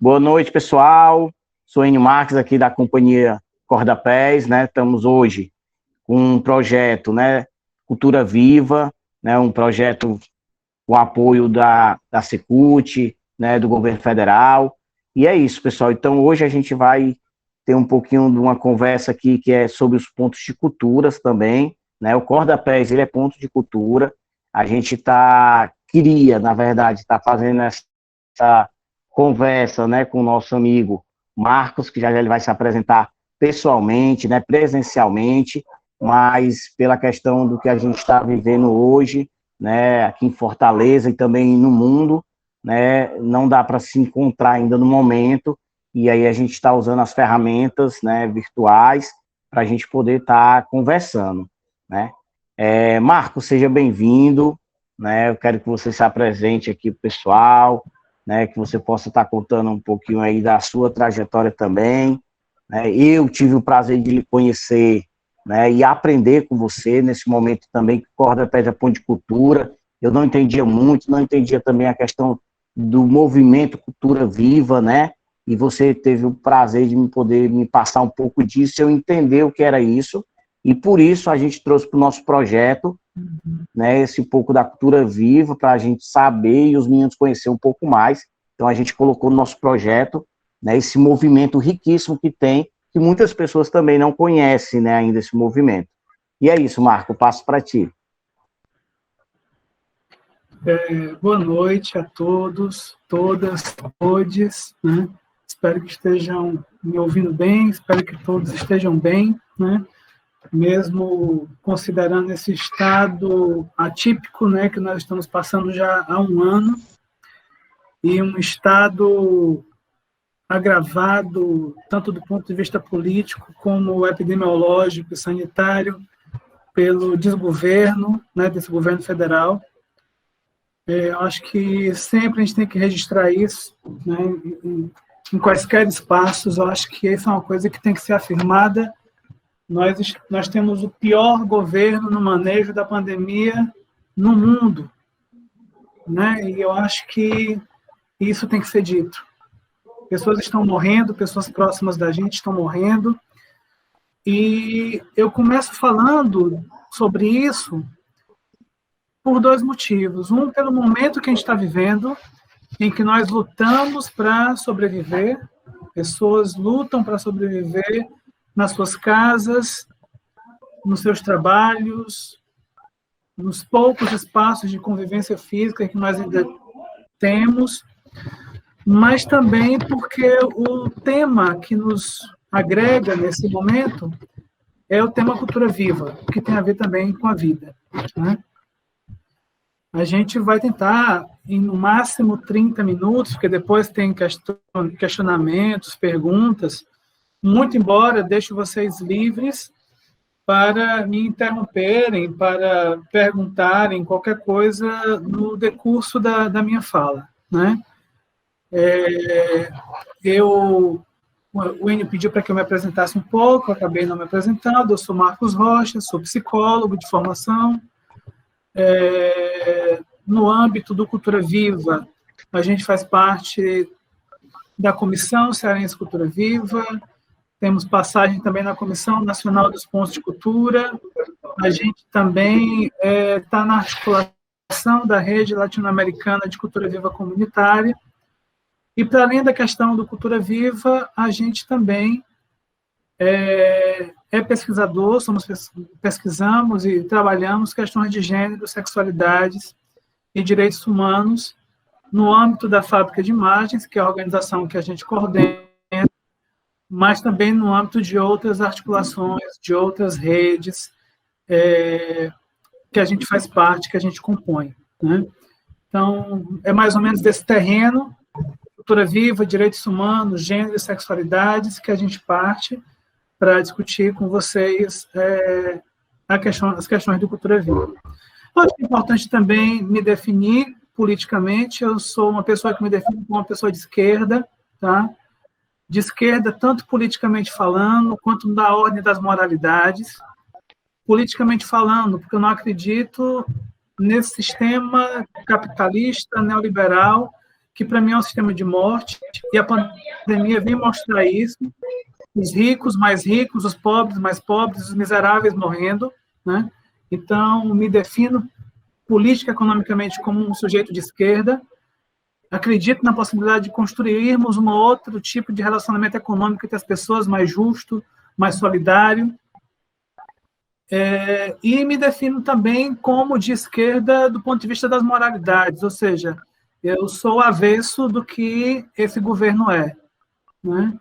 Boa noite, pessoal. Sou Enio Marques, aqui da companhia Corda Pés, né? Estamos hoje com um projeto, né? Cultura Viva, né? Um projeto com apoio da Secult, né? Do governo federal. E é isso, pessoal. Então, hoje a gente vai ter um pouquinho de uma conversa aqui que é sobre os pontos de culturas também, né? O Corda Pés, ele é ponto de cultura. A gente queria, na verdade, estar fazendo essa conversa, né, com o nosso amigo Marcos, que já ele vai se apresentar pessoalmente, né, presencialmente, mas pela questão do que a gente está vivendo hoje, né, aqui em Fortaleza e também no mundo, né, não dá para se encontrar ainda no momento, e aí a gente está usando as ferramentas, né, virtuais para a gente poder estar conversando, né. Marcos, seja bem-vindo, né, eu quero que você se apresente aqui para o pessoal, né, que você possa estar contando um pouquinho aí da sua trajetória também, né. Eu tive o prazer de lhe conhecer, né, e aprender com você nesse momento também que Corda Pés é ponto de cultura. Eu não entendia muito, não entendia também a questão do movimento Cultura Viva, né, e você teve o prazer de poder me passar um pouco disso, eu entender o que era isso, e por isso a gente trouxe para o nosso projeto, né, esse pouco da cultura viva, para a gente saber e os meninos conhecer um pouco mais. Então, a gente colocou no nosso projeto, né, esse movimento riquíssimo que tem, que muitas pessoas também não conhecem, né, ainda esse movimento. E é isso, Marco, passo para ti. Boa noite a todos, todas, todes, né? Espero que estejam me ouvindo bem, espero que todos estejam bem, né? Mesmo considerando esse estado atípico, né, que nós estamos passando já há um ano, e um estado agravado, tanto do ponto de vista político, como epidemiológico e sanitário, pelo desgoverno, né, desse governo federal. Eu acho que sempre a gente tem que registrar isso, né, em quaisquer espaços. Eu acho que essa é uma coisa que tem que ser afirmada. Nós temos o pior governo no manejo da pandemia no mundo, né? E eu acho que isso tem que ser dito. Pessoas estão morrendo, pessoas próximas da gente estão morrendo, e eu começo falando sobre isso por dois motivos. Um, pelo momento que a gente está vivendo, em que nós lutamos para sobreviver, pessoas lutam para sobreviver nas suas casas, nos seus trabalhos, nos poucos espaços de convivência física que nós ainda temos, mas também porque o tema que nos agrega nesse momento é o tema cultura viva, que tem a ver também com a vida, né? A gente vai tentar, em no máximo 30 minutos, porque depois tem questionamentos, perguntas, muito embora deixe vocês livres para me interromperem, para perguntarem qualquer coisa no decurso da minha fala, né? O Enio pediu para que eu me apresentasse um pouco, eu acabei não me apresentando. Eu sou Marcos Rocha, sou psicólogo de formação. No âmbito do Cultura Viva, a gente faz parte da Comissão Cearense Cultura Viva, temos passagem também na Comissão Nacional dos Pontos de Cultura, a gente também está na articulação da Rede Latino-Americana de Cultura Viva Comunitária, e para além da questão do Cultura Viva, a gente também é pesquisador, pesquisamos e trabalhamos questões de gênero, sexualidades e direitos humanos no âmbito da Fábrica de Imagens, que é a organização que a gente coordena, mas também no âmbito de outras articulações, de outras redes que a gente faz parte, que a gente compõe, né? Então, é mais ou menos desse terreno, cultura viva, direitos humanos, gênero e sexualidades, que a gente parte para discutir com vocês as questões de cultura viva. Acho importante também me definir politicamente. Eu sou uma pessoa que me define como uma pessoa de esquerda, tá? De esquerda, tanto politicamente falando, quanto na ordem das moralidades. Politicamente falando, porque eu não acredito nesse sistema capitalista, neoliberal, que para mim é um sistema de morte, e a pandemia vem mostrar isso, os ricos mais ricos, os pobres mais pobres, os miseráveis morrendo, né? Então, me defino política economicamente como um sujeito de esquerda, acredito na possibilidade de construirmos um outro tipo de relacionamento econômico entre as pessoas, mais justo, mais solidário, e me defino também como de esquerda do ponto de vista das moralidades, ou seja, eu sou avesso do que esse governo é, né?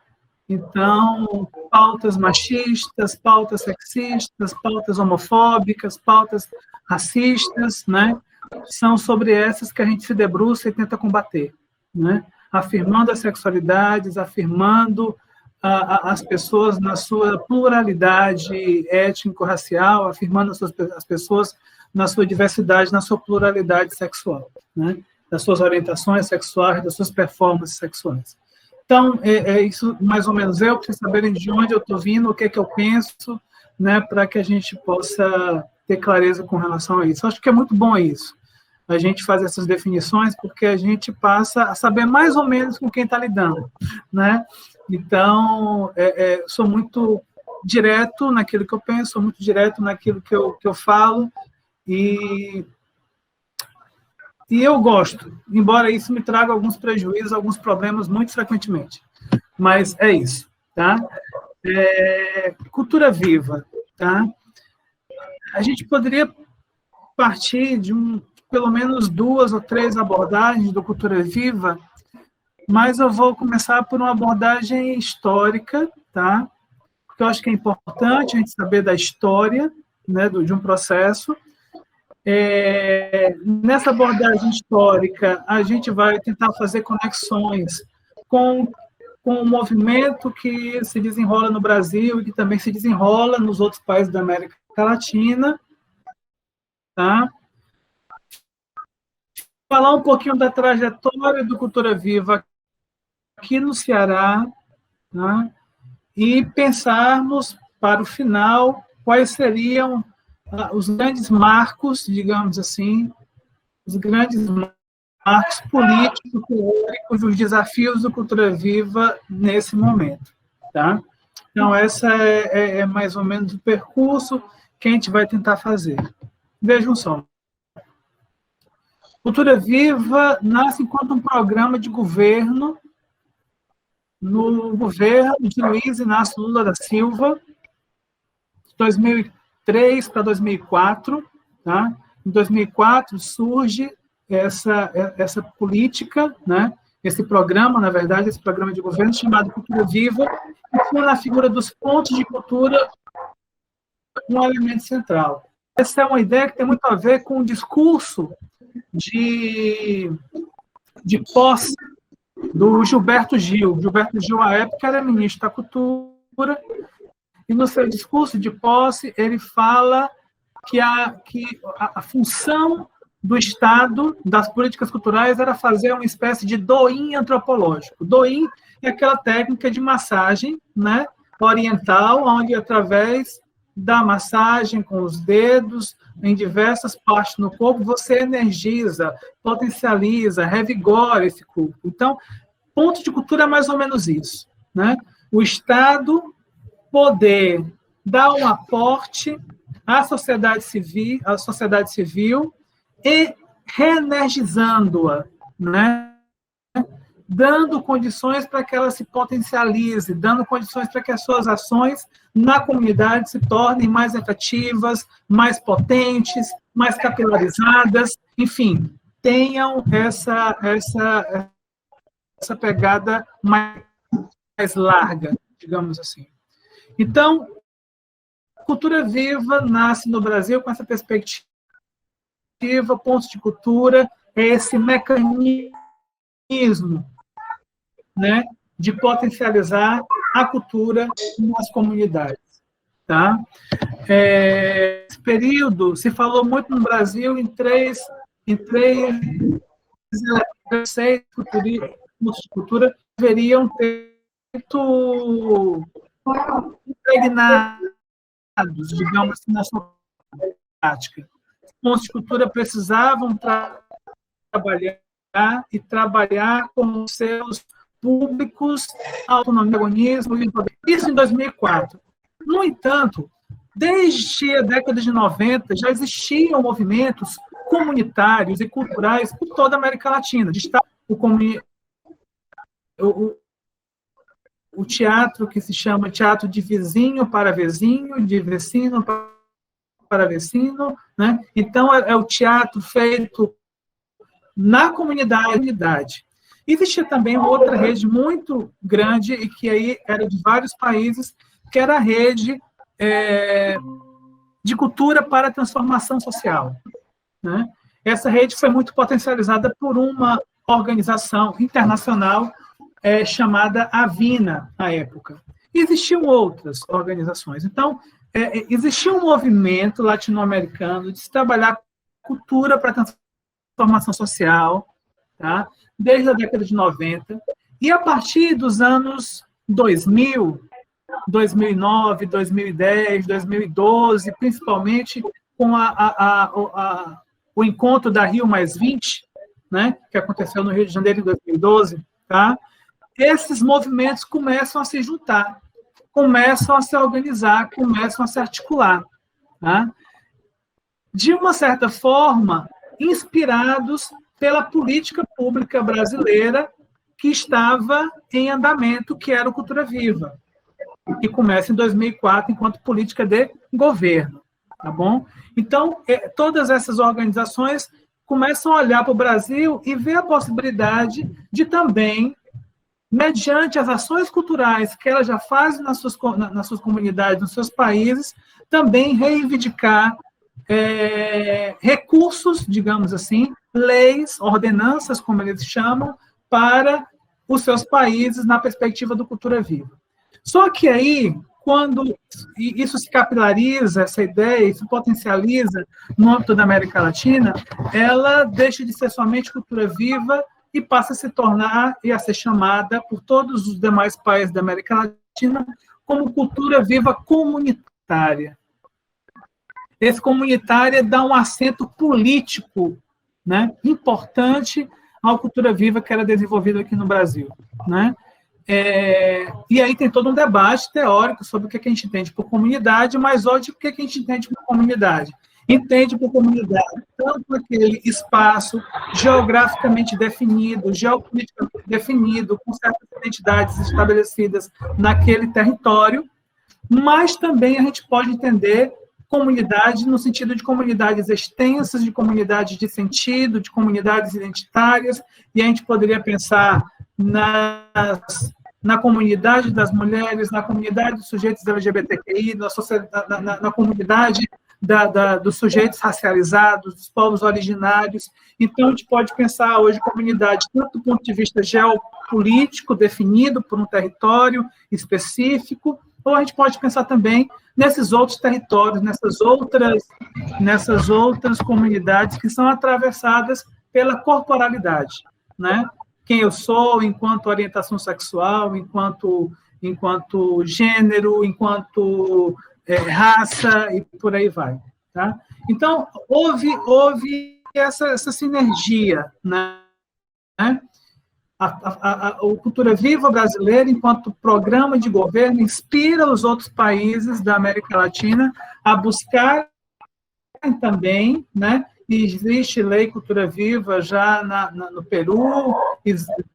Então, pautas machistas, pautas sexistas, pautas homofóbicas, pautas racistas, né? São sobre essas que a gente se debruça e tenta combater, né? Afirmando as sexualidades, afirmando as pessoas na sua pluralidade étnico-racial, afirmando as pessoas na sua diversidade, na sua pluralidade sexual, né? Das suas orientações sexuais, das suas performances sexuais. Então, é isso mais ou menos eu, para vocês saberem de onde eu estou vindo, o que é que eu penso, né, para que a gente possa ter clareza com relação a isso. Eu acho que é muito bom isso, a gente faz essas definições, porque a gente passa a saber mais ou menos com quem está lidando, né? Então, sou muito direto naquilo que eu penso, sou muito direto naquilo que eu falo, e eu gosto, embora isso me traga alguns prejuízos, alguns problemas, muito frequentemente. Mas é isso, tá? Cultura viva, tá? A gente poderia partir de pelo menos 2 ou 3 abordagens do cultura viva, mas eu vou começar por uma abordagem histórica, tá? Porque eu acho que é importante a gente saber da história, né, de um processo. Nessa abordagem histórica, a gente vai tentar fazer conexões com o movimento que se desenrola no Brasil e que também se desenrola nos outros países da América Latina, tá? Falar um pouquinho da trajetória do Cultura Viva aqui no Ceará, tá? E pensarmos, para o final, quais seriam os grandes marcos, digamos assim, os grandes marcos políticos, teóricos, os desafios do Cultura Viva nesse momento, tá? Então, essa é mais ou menos o percurso que a gente vai tentar fazer. Vejam só. Cultura Viva nasce enquanto um programa de governo no governo de Luiz Inácio Lula da Silva, de 2003 para 2004, tá? Em 2004 surge essa política, né? Esse programa, na verdade, esse programa de governo chamado Cultura Viva, que foi na figura dos pontos de cultura um elemento central. Essa é uma ideia que tem muito a ver com o discurso de posse do Gilberto Gil. Gilberto Gil, à época, era ministro da Cultura, e no seu discurso de posse, ele fala que a função do Estado, das políticas culturais, era fazer uma espécie de do-in antropológico. Do-in é aquela técnica de massagem, né, oriental, onde, através da massagem com os dedos, em diversas partes no corpo, você energiza, potencializa, revigora esse corpo. Então, ponto de cultura é mais ou menos isso, né? O Estado poder dar um aporte à sociedade civil e reenergizando-a, né? Dando condições para que ela se potencialize, dando condições para que as suas ações na comunidade se tornem mais efetivas, mais potentes, mais capilarizadas, enfim, tenham essa pegada mais larga, digamos assim. Então, Cultura Viva nasce no Brasil com essa perspectiva, pontos de cultura, é esse mecanismo, né, de potencializar a cultura nas comunidades. Tá? Esse período se falou muito no Brasil em três pontos de cultura deveriam ter muito impregnados, digamos assim, na sua prática. Os pontos de cultura precisavam trabalhar e trabalhar com os seus públicos, autonomia, agonismo e poder. Isso em 2004. No entanto, desde a década de 90, já existiam movimentos comunitários e culturais por toda a América Latina. O teatro que se chama teatro de vizinho para vizinho, de vecino para vecino, né? Então, é o teatro feito na comunidade. Existia também uma outra rede muito grande, e que aí era de vários países, que era a rede de cultura para a transformação social, né? Essa rede foi muito potencializada por uma organização internacional chamada Avina, na época. Existiam outras organizações. Então, existia um movimento latino-americano de se trabalhar cultura para a transformação social, tá? Desde a década de 90, e a partir dos anos 2000, 2009, 2010, 2012, principalmente com o encontro da Rio+20, né, que aconteceu no Rio de Janeiro em 2012, tá? Esses movimentos começam a se juntar, começam a se organizar, começam a se articular, tá? De uma certa forma, inspirados pela política pública brasileira que estava em andamento, que era o Cultura Viva, que começa em 2004 enquanto política de governo, tá bom? Então, todas essas organizações começam a olhar para o Brasil e ver a possibilidade de também, mediante as ações culturais que elas já fazem nas suas comunidades, nos seus países, também reivindicar recursos, digamos assim, leis, ordenanças, como eles chamam, para os seus países na perspectiva do Cultura Viva. Só que aí, quando isso se capilariza, essa ideia, isso potencializa no âmbito da América Latina, ela deixa de ser somente Cultura Viva e passa a se tornar e a ser chamada por todos os demais países da América Latina como Cultura Viva comunitária. Esse comunitária dá um acento político, né, importante à Cultura Viva que era desenvolvida aqui no Brasil, né? E aí tem todo um debate teórico sobre o que a gente entende por comunidade, mas hoje o que a gente entende por comunidade? Entende por comunidade tanto aquele espaço geograficamente definido, geopoliticamente definido, com certas identidades estabelecidas naquele território, mas também a gente pode entender comunidade no sentido de comunidades extensas, de comunidades de sentido, de comunidades identitárias, e a gente poderia pensar na comunidade das mulheres, na comunidade dos sujeitos LGBTQI, na comunidade dos sujeitos racializados, dos povos originários. Então, a gente pode pensar hoje comunidade tanto do ponto de vista geopolítico, definido por um território específico, ou a gente pode pensar também nesses outros territórios, nessas outras comunidades que são atravessadas pela corporalidade, né? Quem eu sou enquanto orientação sexual, enquanto gênero, enquanto raça, e por aí vai. Tá? Então, houve essa sinergia, né? O Cultura Viva brasileira, enquanto programa de governo, inspira os outros países da América Latina a buscar também, né? Existe lei Cultura Viva já no Peru, existe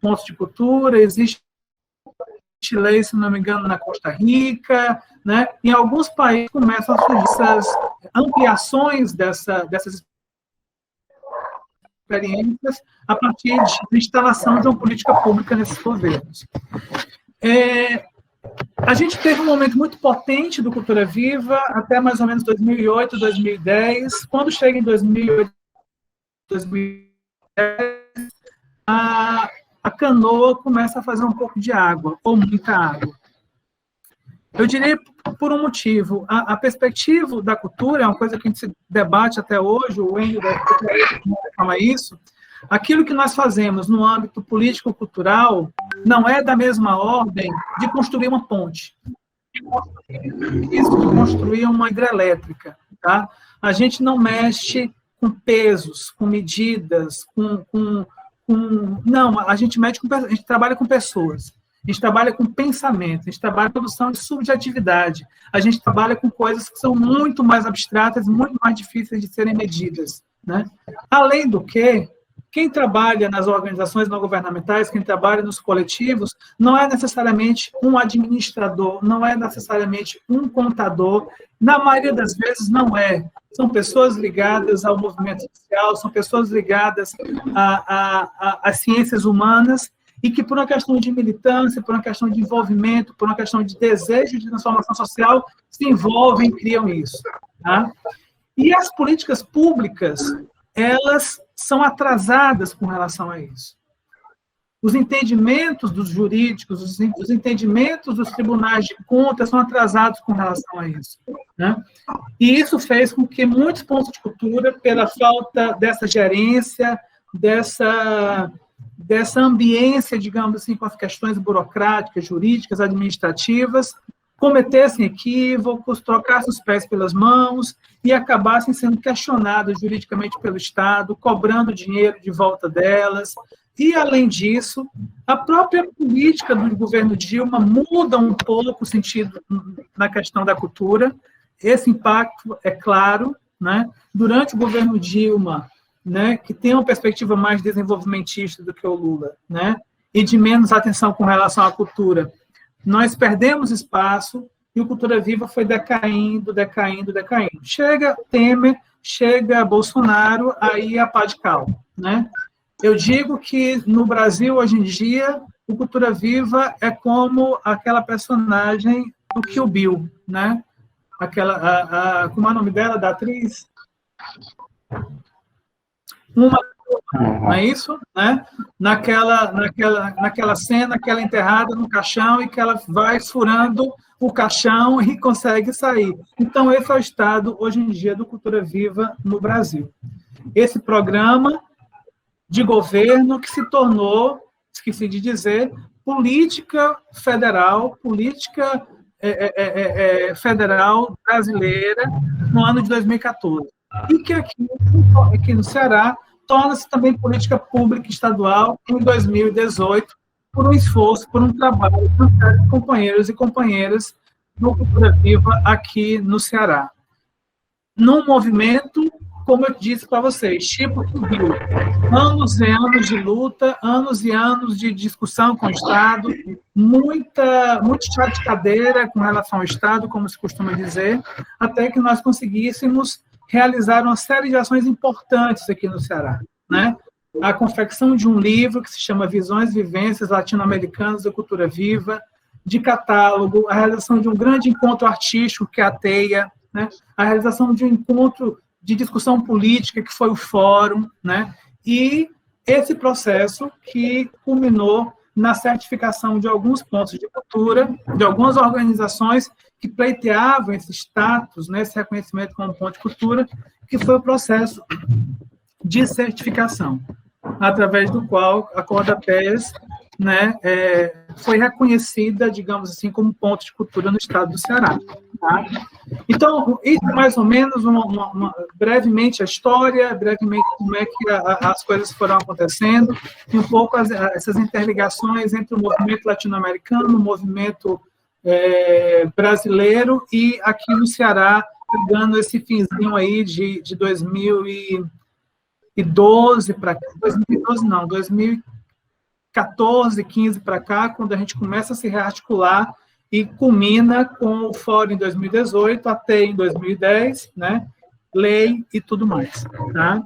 pontos de cultura, existe lei, se não me engano, na Costa Rica, né? Em alguns países começam a surgir essas ampliações dessas experiências a partir de instalação de uma política pública nesses governos. A gente teve um momento muito potente do Cultura Viva até mais ou menos 2008, 2010. Quando chega em 2008, 2010, a canoa começa a fazer um pouco de água, ou muita água. Eu diria por um motivo. A perspectiva da cultura é uma coisa que a gente se debate até hoje, o Wendel fala isso. Aquilo que nós fazemos no âmbito político-cultural não é da mesma ordem de construir uma ponte, de construir uma hidrelétrica. Tá? A gente não mexe com pesos, com medidas, não, a gente trabalha com pessoas, a gente trabalha com pensamento, a gente trabalha com produção de subjetividade, a gente trabalha com coisas que são muito mais abstratas, muito mais difíceis de serem medidas, né? Além do que, quem trabalha nas organizações não governamentais, quem trabalha nos coletivos, não é necessariamente um administrador, não é necessariamente um contador, na maioria das vezes não é. São pessoas ligadas ao movimento social, são pessoas ligadas às ciências humanas, e que por uma questão de militância, por uma questão de envolvimento, por uma questão de desejo de transformação social, se envolvem e criam isso. Tá? E as políticas públicas, elas são atrasadas com relação a isso. Os entendimentos dos jurídicos, os entendimentos dos tribunais de contas são atrasados com relação a isso, né? E isso fez com que muitos pontos de cultura, pela falta dessa gerência, dessa ambiência, digamos assim, com as questões burocráticas, jurídicas, administrativas, cometessem equívocos, trocassem os pés pelas mãos e acabassem sendo questionadas juridicamente pelo Estado, cobrando dinheiro de volta delas. E, além disso, a própria política do governo Dilma muda um pouco o sentido na questão da cultura. Esse impacto é claro, né? Durante o governo Dilma, né, que tem uma perspectiva mais desenvolvimentista do que o Lula, né, e de menos atenção com relação à cultura, nós perdemos espaço e o Cultura Viva foi decaindo. Chega Temer, chega Bolsonaro, aí a pá de cal, né? Eu digo que no Brasil, hoje em dia, o Cultura Viva é como aquela personagem do Kill Bill, né? Como é o nome dela, da atriz? Não é isso? Né? Naquela cena que ela é enterrada no caixão e que ela vai furando o caixão e consegue sair. Então, esse é o estado, hoje em dia, do Cultura Viva no Brasil. Esse programa de governo que se tornou, esqueci de dizer, política federal brasileira no ano de 2014. E que aqui no Ceará torna-se também política pública estadual em 2018, por um esforço, por um trabalho de companheiros e companheiras do Cultura Viva aqui no Ceará. Num movimento, como eu disse para vocês, tipo que viu anos e anos de luta, anos e anos de discussão com o Estado, muito chá de cadeira com relação ao Estado, como se costuma dizer, até que nós conseguíssemos realizar uma série de ações importantes aqui no Ceará, né? A confecção de um livro que se chama Visões e Vivências Latino-Americanas da Cultura Viva, de catálogo, a realização de um grande encontro artístico, que é a TEIA, né? A realização de um encontro de discussão política, que foi o Fórum, né? E esse processo que culminou na certificação de alguns pontos de cultura, de algumas organizações que pleiteavam esse status, né, esse reconhecimento como ponto de cultura, que foi o processo de certificação, através do qual a Cordapés, né, foi reconhecida, digamos assim, como ponto de cultura no estado do Ceará. Tá? Então, isso é mais ou menos, brevemente a história, brevemente como é que as coisas foram acontecendo, e um pouco essas interligações entre o movimento latino-americano, o movimento brasileiro, e aqui no Ceará, pegando esse finzinho aí de 2012 para cá, 2012 não, 2014, 15 para cá, quando a gente começa a se rearticular e culmina com o Fórum em 2018, até em 2010, né? Lei e tudo mais. Tá?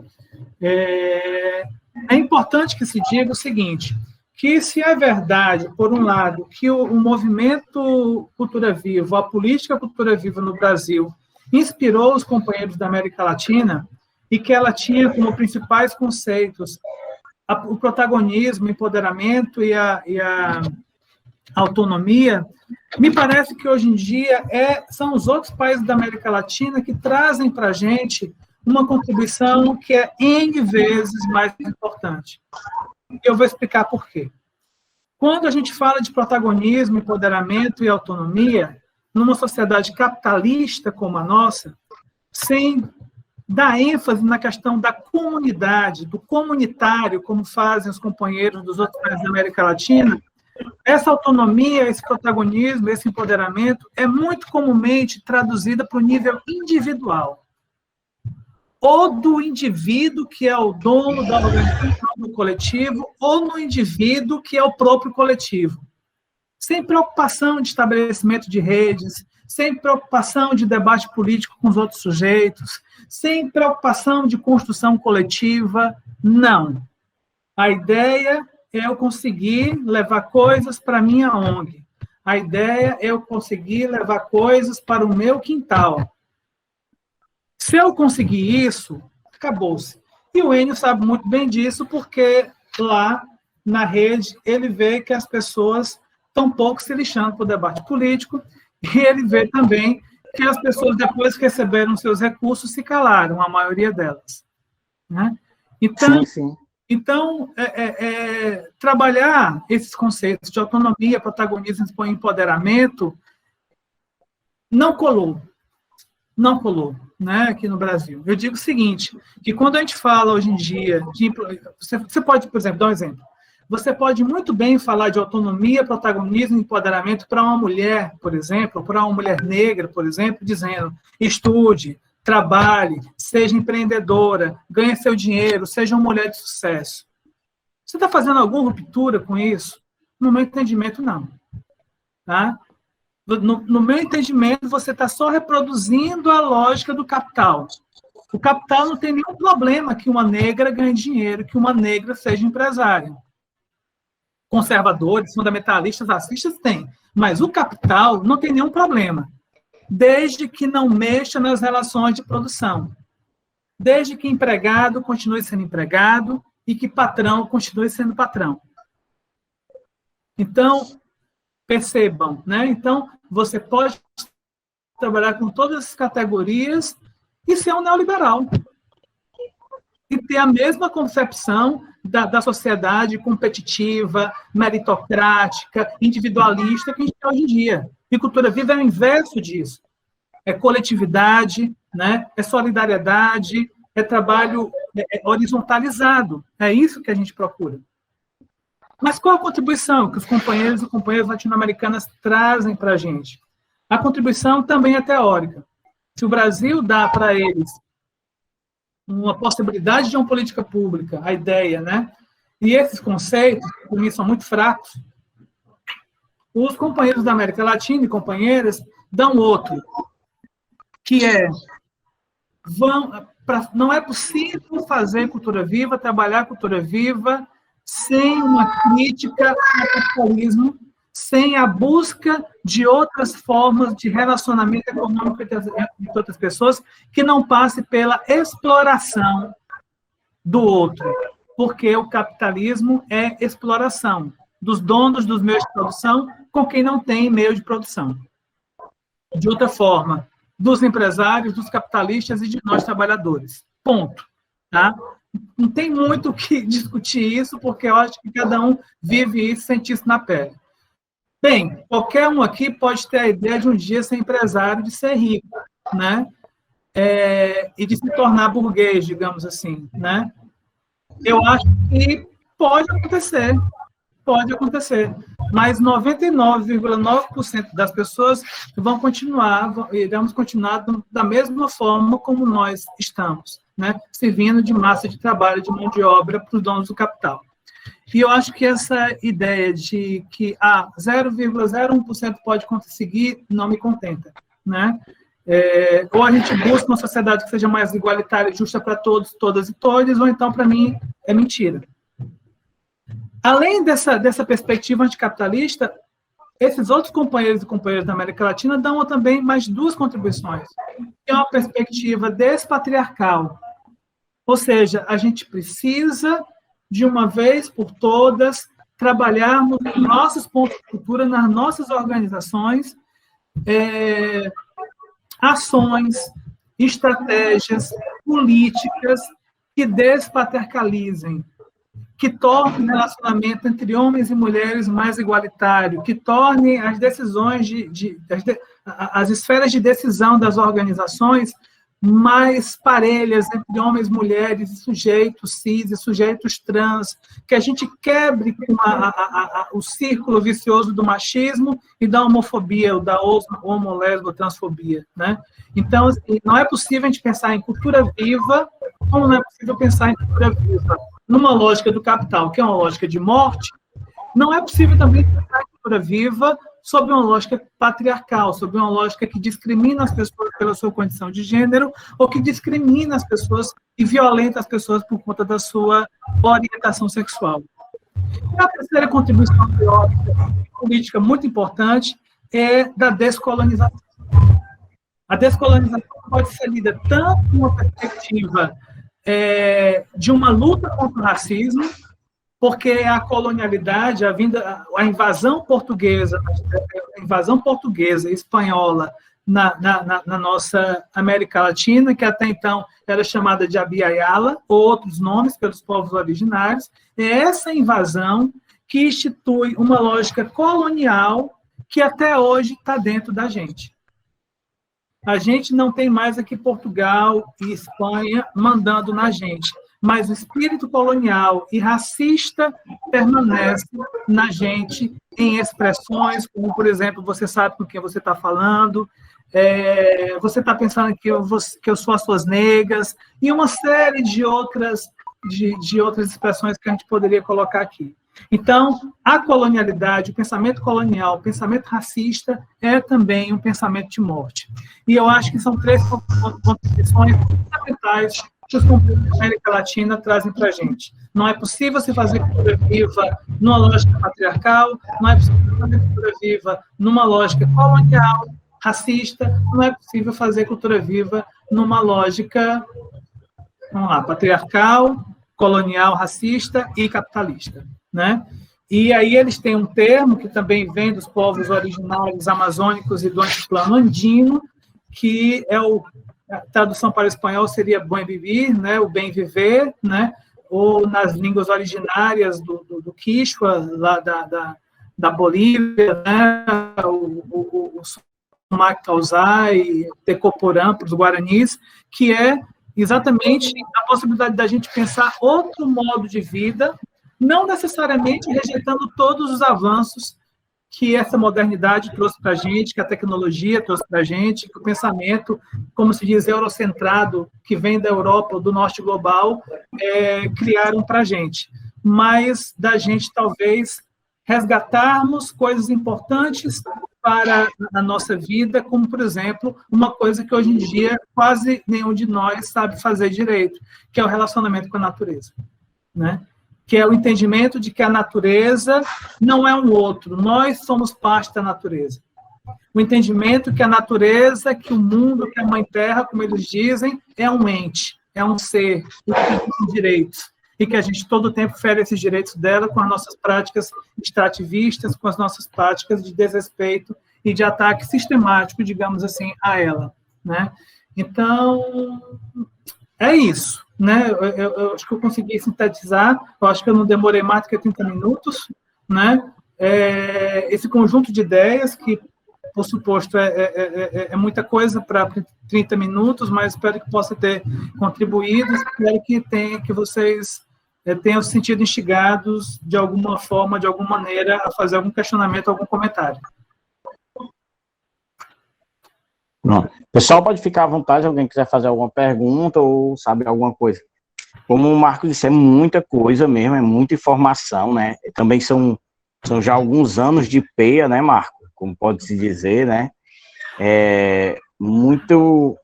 É importante que se diga o seguinte, que se é verdade, por um lado, que o movimento Cultura Viva, a política Cultura Viva no Brasil, inspirou os companheiros da América Latina e que ela tinha como principais conceitos o protagonismo, o empoderamento e a autonomia, me parece que hoje em dia são os outros países da América Latina que trazem para a gente uma contribuição que é N vezes mais importante. Eu vou explicar por quê. Quando a gente fala de protagonismo, empoderamento e autonomia, numa sociedade capitalista como a nossa, sem dar ênfase na questão da comunidade, do comunitário, como fazem os companheiros dos outros países da América Latina, essa autonomia, esse protagonismo, esse empoderamento é muito comumente traduzida para o nível individual. Ou do indivíduo, que é o dono da organização do coletivo, ou no indivíduo, que é o próprio coletivo. Sem preocupação de estabelecimento de redes, sem preocupação de debate político com os outros sujeitos, sem preocupação de construção coletiva, não. A ideia é eu conseguir levar coisas para a minha ONG. A ideia é eu conseguir levar coisas para o meu quintal. Se eu conseguir isso, acabou-se. E o Enio sabe muito bem disso, porque lá na rede ele vê que as pessoas estão pouco se lixando para o debate político, e ele vê também que as pessoas, depois que receberam seus recursos, se calaram, a maioria delas. Né? Então, sim. Então trabalhar esses conceitos de autonomia, protagonismo e empoderamento não colou. Não colou, né, aqui no Brasil. Eu digo o seguinte, que quando a gente fala hoje em dia, você pode, por exemplo, dar um exemplo, você pode muito bem falar de autonomia, protagonismo e empoderamento para uma mulher, por exemplo, para uma mulher negra, por exemplo, dizendo, estude, trabalhe, seja empreendedora, ganhe seu dinheiro, seja uma mulher de sucesso. Você está fazendo alguma ruptura com isso? No meu entendimento, não. Tá? No meu entendimento, você está só reproduzindo a lógica do capital. O capital não tem nenhum problema que uma negra ganhe dinheiro, que uma negra seja empresária. Conservadores, fundamentalistas, racistas têm. Mas o capital não tem nenhum problema, desde que não mexa nas relações de produção. Desde que empregado continue sendo empregado e que patrão continue sendo patrão. Então, percebam, né? Então, você pode trabalhar com todas as categorias e ser um neoliberal. E ter a mesma concepção da sociedade competitiva, meritocrática, individualista que a gente tem hoje em dia. E cultura viva é o inverso disso. É coletividade, né? É solidariedade, é trabalho horizontalizado. É isso que a gente procura. Mas qual a contribuição que os companheiros e companheiras latino-americanas trazem para a gente? A contribuição também é teórica. Se o Brasil dá para eles uma possibilidade de uma política pública, a ideia, né? E esses conceitos, que para mim são muito fracos, os companheiros da América Latina e companheiras dão outro, que não é possível fazer cultura viva, trabalhar cultura viva, sem uma crítica ao capitalismo, sem a busca de outras formas de relacionamento econômico entre outras pessoas, que não passe pela exploração do outro, porque o capitalismo é exploração dos donos dos meios de produção com quem não tem meio de produção. De outra forma, dos empresários, dos capitalistas e de nós trabalhadores. Ponto. Tá? Não tem muito o que discutir isso, porque eu acho que cada um vive isso, sente isso na pele. Bem, qualquer um aqui pode ter a ideia de um dia ser empresário, de ser rico, né? E de se tornar burguês, digamos assim, né? Eu acho que pode acontecer, mas 99,9% das pessoas iremos continuar da mesma forma como nós estamos, né? Servindo de massa de trabalho, de mão de obra para os donos do capital. E eu acho que essa ideia de que 0,01% pode conseguir não me contenta, né? Ou a gente busca uma sociedade que seja mais igualitária e justa para todos, todas e todos, ou então, para mim, é mentira. Além dessa perspectiva anticapitalista, esses outros companheiros e companheiras da América Latina dão também mais duas contribuições, que é uma perspectiva despatriarcal. Ou seja, a gente precisa, de uma vez por todas, trabalharmos nos nossos pontos de cultura, nas nossas organizações, ações, estratégias, políticas que despatriarcalizem, que tornem o relacionamento entre homens e mulheres mais igualitário, que tornem as decisões, as esferas de decisão das organizações mais parelhas entre homens, mulheres, e sujeitos cis e sujeitos trans, que a gente quebre com o círculo vicioso do machismo e da homofobia, ou da homo-lesbo-transfobia, né? Então, assim, não é possível a gente pensar em cultura viva, como não é possível pensar em cultura viva numa lógica do capital, que é uma lógica de morte. Não é possível também pensar em cultura viva sob uma lógica patriarcal, sob uma lógica que discrimina as pessoas pela sua condição de gênero, ou que discrimina as pessoas e violenta as pessoas por conta da sua orientação sexual. E a terceira contribuição teórica e política muito importante é da descolonização. A descolonização pode ser lida tanto numa perspectiva de uma luta contra o racismo, porque a colonialidade, a invasão portuguesa e espanhola na nossa América Latina, que até então era chamada de Abya-Yala, ou outros nomes pelos povos originários, é essa invasão que institui uma lógica colonial que até hoje está dentro da gente. A gente não tem mais aqui Portugal e Espanha mandando na gente, mas o espírito colonial e racista permanece na gente em expressões como, por exemplo, você sabe com quem você está falando, você está pensando que eu sou as suas negras, e uma série de outras expressões que a gente poderia colocar aqui. Então, a colonialidade, o pensamento colonial, o pensamento racista é também um pensamento de morte. E eu acho que são três contribuições fundamentais que os conflitos da América Latina trazem para a gente. Não é possível se fazer cultura viva numa lógica patriarcal, não é possível fazer cultura viva numa lógica colonial, racista, não é possível fazer cultura viva numa lógica, patriarcal, colonial, racista e capitalista, né? E aí eles têm um termo que também vem dos povos originários amazônicos e do antiplano andino, que a tradução para o espanhol seria buen vivir, né? O bem viver, né? Ou nas línguas originárias do Quichua, lá da Bolívia, né? O Sumac Causai, Tecoporã, para os guaranis, que é exatamente a possibilidade da gente pensar outro modo de vida, não necessariamente rejeitando todos os avanços que essa modernidade trouxe para a gente, que a tecnologia trouxe para a gente, que o pensamento, como se diz, eurocentrado, que vem da Europa, do norte global, criaram para a gente. Mas da gente, talvez, resgatarmos coisas importantes para a nossa vida, como, por exemplo, uma coisa que hoje em dia quase nenhum de nós sabe fazer direito, que é o relacionamento com a natureza, né? Que é o entendimento de que a natureza não é um outro, nós somos parte da natureza. O entendimento que a natureza, que o mundo, que a Mãe Terra, como eles dizem, é um ente, é um ser, que tem direitos, e que a gente todo o tempo fere esses direitos dela com as nossas práticas extrativistas, com as nossas práticas de desrespeito e de ataque sistemático, digamos assim, a ela, né? Então, é isso, né? Eu acho que eu consegui sintetizar, eu acho que eu não demorei mais do que 30 minutos, né? Esse conjunto de ideias que, por suposto, é muita coisa para 30 minutos, mas espero que possa ter contribuído, espero que vocês tenham se sentido instigados de alguma forma, de alguma maneira, a fazer algum questionamento, algum comentário. Pronto. O pessoal pode ficar à vontade, alguém quiser fazer alguma pergunta ou saber alguma coisa. Como o Marco disse, é muita coisa mesmo, é muita informação, né? Também são já alguns anos de peia, né, Marco? Como pode-se dizer, né? Muito...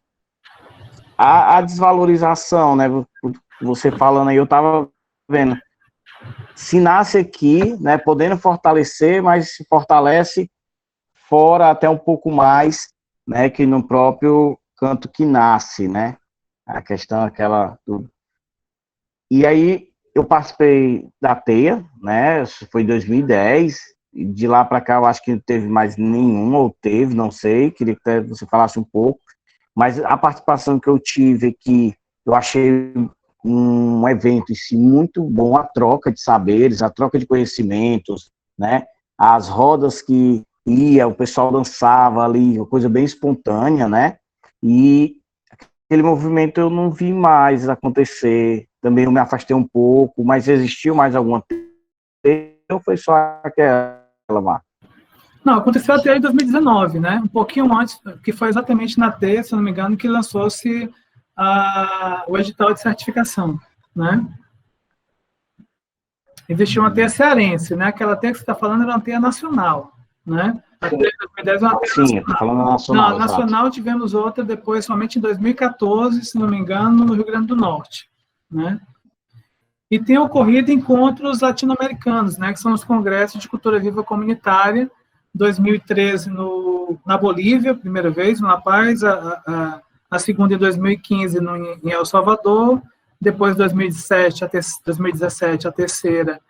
A desvalorização, né? Você falando aí, eu estava vendo. Se nasce aqui, né, podendo fortalecer, mas se fortalece fora até um pouco mais, né, que no próprio canto que nasce, né? A questão aquela... E aí eu participei da TEIA, né? Foi em 2010, e de lá para cá eu acho que não teve mais nenhum, ou teve, não sei, queria que você falasse um pouco, mas a participação que eu tive aqui, eu achei um evento em si muito bom, a troca de saberes, a troca de conhecimentos, né? As rodas que o pessoal dançava ali, uma coisa bem espontânea, né? E aquele movimento eu não vi mais acontecer. Também eu me afastei um pouco, mas existiu mais alguma ou foi só aquela, Marcos? Não, aconteceu até em 2019, né? Um pouquinho antes, que foi exatamente na T, se não me engano, que lançou-se o edital de certificação, né? Existiu uma teia cearense, né? Aquela teia que você está falando era uma teia nacional, né? A teia de 2010 é uma teia nacional. Sim, eu estou falando nacional. Não, nacional tivemos outra depois, somente em 2014, se não me engano, no Rio Grande do Norte, né? E tem ocorrido encontros latino-americanos, né? Que são os congressos de cultura viva comunitária, 2013 na Bolívia, primeira vez, no La Paz, a segunda em 2015 em El Salvador, depois 2017 a terceira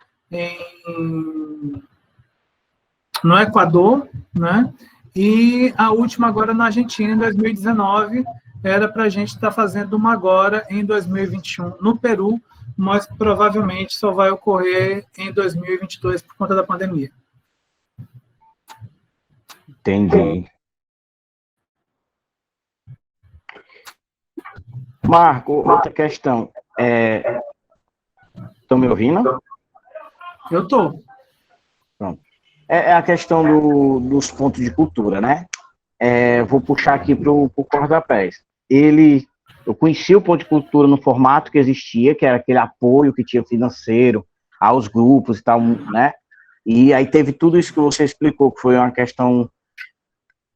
no Equador, né? E a última agora na Argentina, em 2019, era para a gente estar fazendo uma agora em 2021 no Peru, mas provavelmente só vai ocorrer em 2022 por conta da pandemia. Entendi. Marco, outra questão. Estão me ouvindo? Eu estou. Pronto. É a questão dos pontos de cultura, né? Vou puxar aqui para o Cordapés. Eu conheci o ponto de cultura no formato que existia, que era aquele apoio que tinha financeiro aos grupos e tal, né? E aí teve tudo isso que você explicou, que foi uma questão...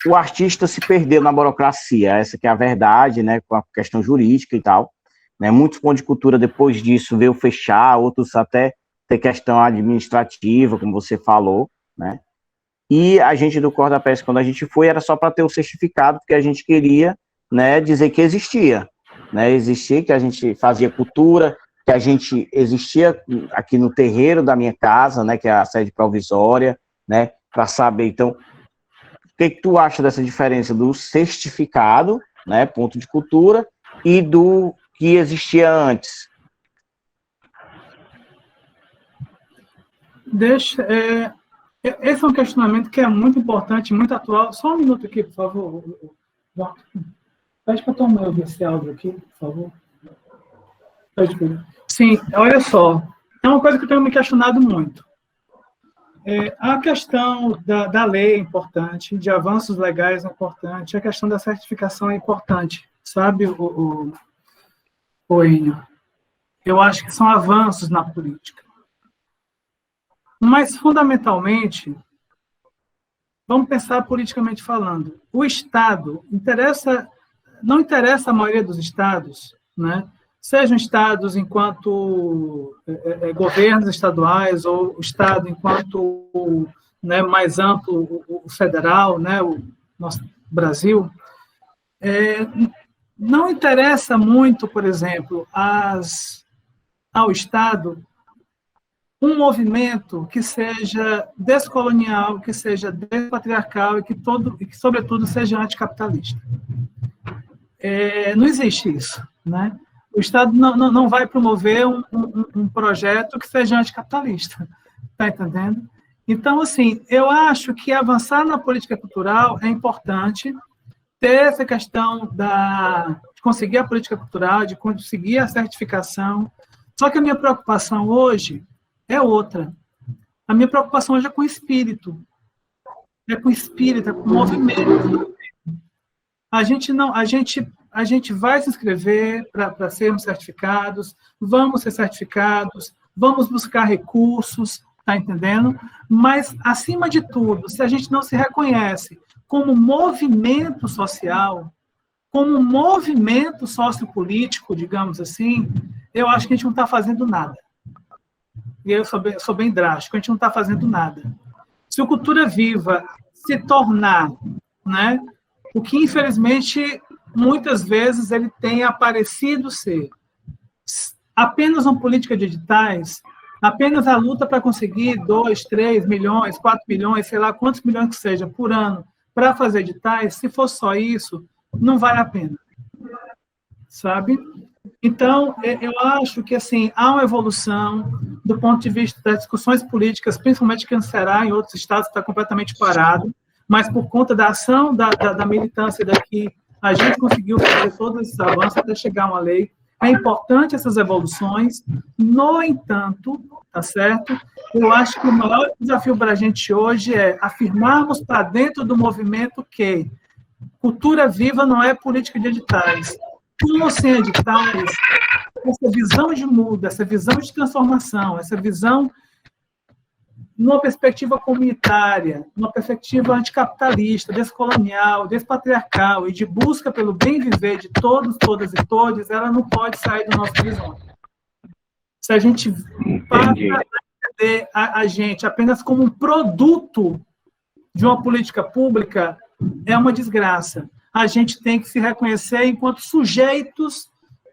O artista se perdeu na burocracia, essa que é a verdade, né? Com a questão jurídica e tal. Né? Muitos pontos de cultura, depois disso, veio fechar, outros até ter questão administrativa, como você falou, né? E a gente do Cordapés, quando a gente foi, era só para ter o certificado, porque a gente queria, né, dizer que existia, né? Existia, que a gente fazia cultura, que a gente existia aqui no terreiro da minha casa, né, que é a sede provisória, né, para saber, então, o que tu acha dessa diferença do certificado, né, ponto de cultura, e do que existia antes? Esse é um questionamento que é muito importante, muito atual. Só um minuto aqui, por favor. Pede para tomar esse áudio aqui, por favor. Sim, olha só. É uma coisa que eu tenho me questionado muito. A questão da lei é importante, de avanços legais é importante, a questão da certificação é importante, sabe, o Enio? Eu acho que são avanços na política. Mas, fundamentalmente, vamos pensar politicamente falando. O Estado não interessa a maioria dos estados, né? Sejam estados enquanto governos estaduais ou o Estado enquanto, né, mais amplo, o federal, né, o nosso Brasil, não interessa muito, por exemplo, ao Estado um movimento que seja descolonial, que seja despatriarcal e que, sobretudo, seja anticapitalista. Não existe isso, né? O Estado não vai promover um projeto que seja anticapitalista, está entendendo? Então, assim, eu acho que avançar na política cultural é importante, ter essa questão de conseguir a política cultural, de conseguir a certificação. Só que a minha preocupação hoje é outra. A minha preocupação hoje é com o espírito. É com o espírito, é com o movimento. A gente vai se inscrever para sermos certificados, vamos ser certificados, vamos buscar recursos, tá entendendo? Mas, acima de tudo, se a gente não se reconhece como movimento social, como movimento sociopolítico, digamos assim, eu acho que a gente não está fazendo nada. E eu sou bem drástico, a gente não está fazendo nada. Se o Cultura Viva se tornar, né, o que, infelizmente, muitas vezes ele tem aparecido ser apenas uma política de editais, apenas a luta para conseguir 2, 3 milhões, 4 milhões, sei lá quantos milhões que seja por ano para fazer editais, se for só isso, não vale a pena. Sabe? Então, eu acho que assim, há uma evolução do ponto de vista das discussões políticas, principalmente que no Ceará, em outros estados está completamente parado, mas por conta da ação da militância daqui, A gente conseguiu fazer todos esses avanços até chegar a uma lei. É importante essas evoluções, no entanto, tá certo? Eu acho que o maior desafio para a gente hoje é afirmarmos para dentro do movimento que cultura viva não é política de editais. Com ou sem editais, essa visão de muda, essa visão de transformação, essa visão numa perspectiva comunitária, numa perspectiva anticapitalista, descolonial, despatriarcal e de busca pelo bem viver de todos, todas e todes, ela não pode sair do nosso horizonte. Se a gente passa a entender a gente apenas como um produto de uma política pública, é uma desgraça. A gente tem que se reconhecer enquanto sujeitos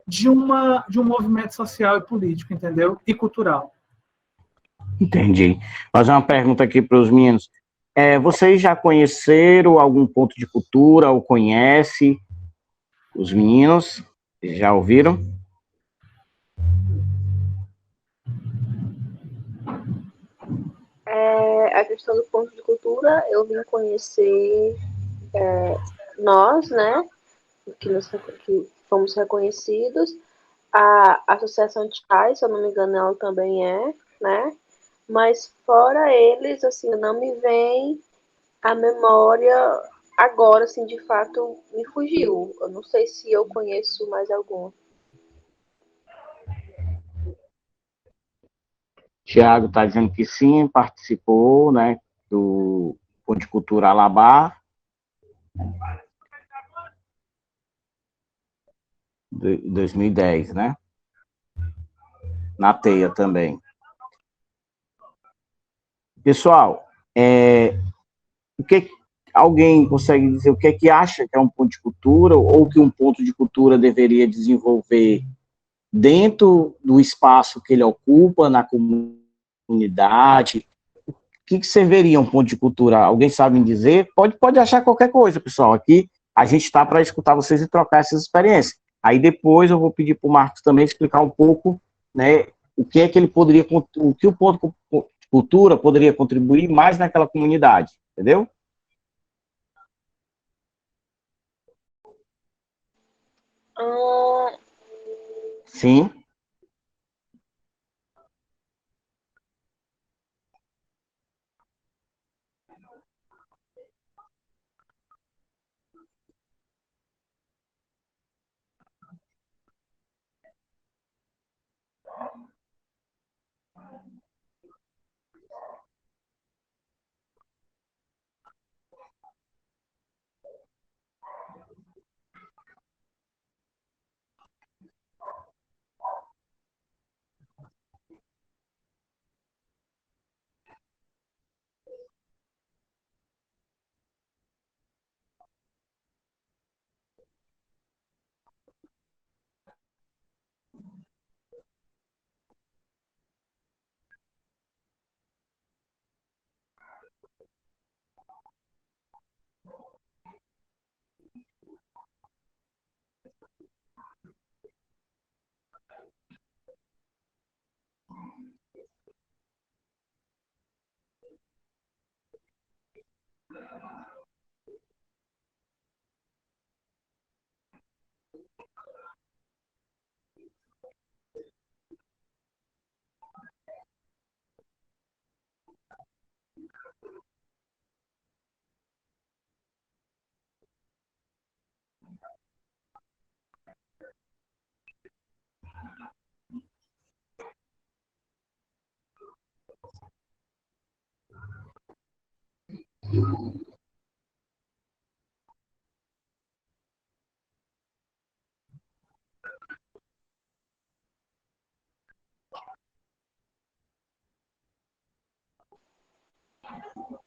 de um movimento social e político, entendeu? E cultural. Entendi. Vou fazer uma pergunta aqui para os meninos. Vocês já conheceram algum ponto de cultura ou conhece os meninos? Já ouviram? A questão do ponto de cultura, eu vim conhecer nós, né, que fomos reconhecidos, a Associação de Pais, se eu não me engano, ela também né, mas fora eles, assim, não me vem a memória agora, assim, de fato, me fugiu. Eu não sei se eu conheço mais algum. Tiago está dizendo que sim, participou, né, do Ponte Cultura Alabá, de 2010, né? Na Teia também. Pessoal, o que alguém consegue dizer o que é que acha que é um ponto de cultura ou que um ponto de cultura deveria desenvolver dentro do espaço que ele ocupa na comunidade? O que serviria um ponto de cultura? Alguém sabe me dizer? Pode achar qualquer coisa, pessoal. Aqui a gente está para escutar vocês e trocar essas experiências. Aí depois eu vou pedir para o Marcos também explicar um pouco, né, o que é que ele poderia, o que o ponto de cultura poderia contribuir mais naquela comunidade, entendeu? Sim.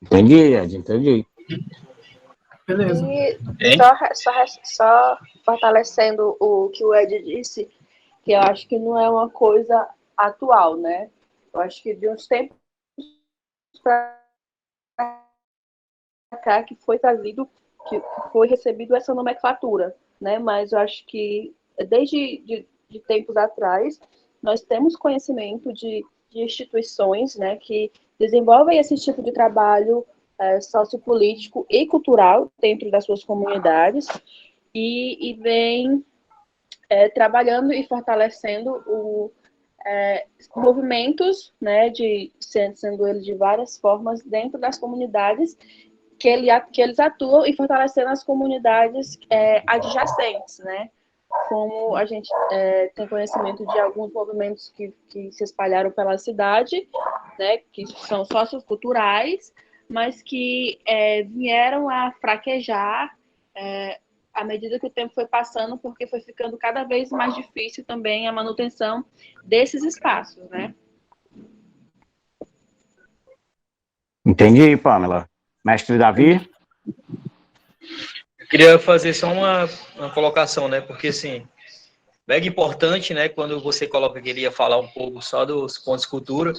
Entendi, Ed, entendi. Beleza. E só fortalecendo o que o Ed disse, que eu acho que não é uma coisa atual, né? Eu acho que de uns tempos para cá que foi trazido, que foi recebido essa nomenclatura, né? Mas eu acho que desde de tempos atrás nós temos conhecimento de instituições, né, que desenvolvem esse tipo de trabalho sociopolítico e cultural dentro das suas comunidades. e vem trabalhando e fortalecendo movimentos, né, sendo eles de várias formas, dentro das comunidades que eles atuam e fortalecendo as comunidades adjacentes, né? Como a gente tem conhecimento de alguns movimentos que se espalharam pela cidade, né, que são socioculturais, mas que vieram a fraquejar à medida que o tempo foi passando, porque foi ficando cada vez mais difícil também a manutenção desses espaços, né? Entendi, Pamela. Mestre Davi? Eu queria fazer só uma colocação, né? Porque, assim, mega importante, né? Quando você coloca que ele ia falar um pouco só dos pontos de cultura,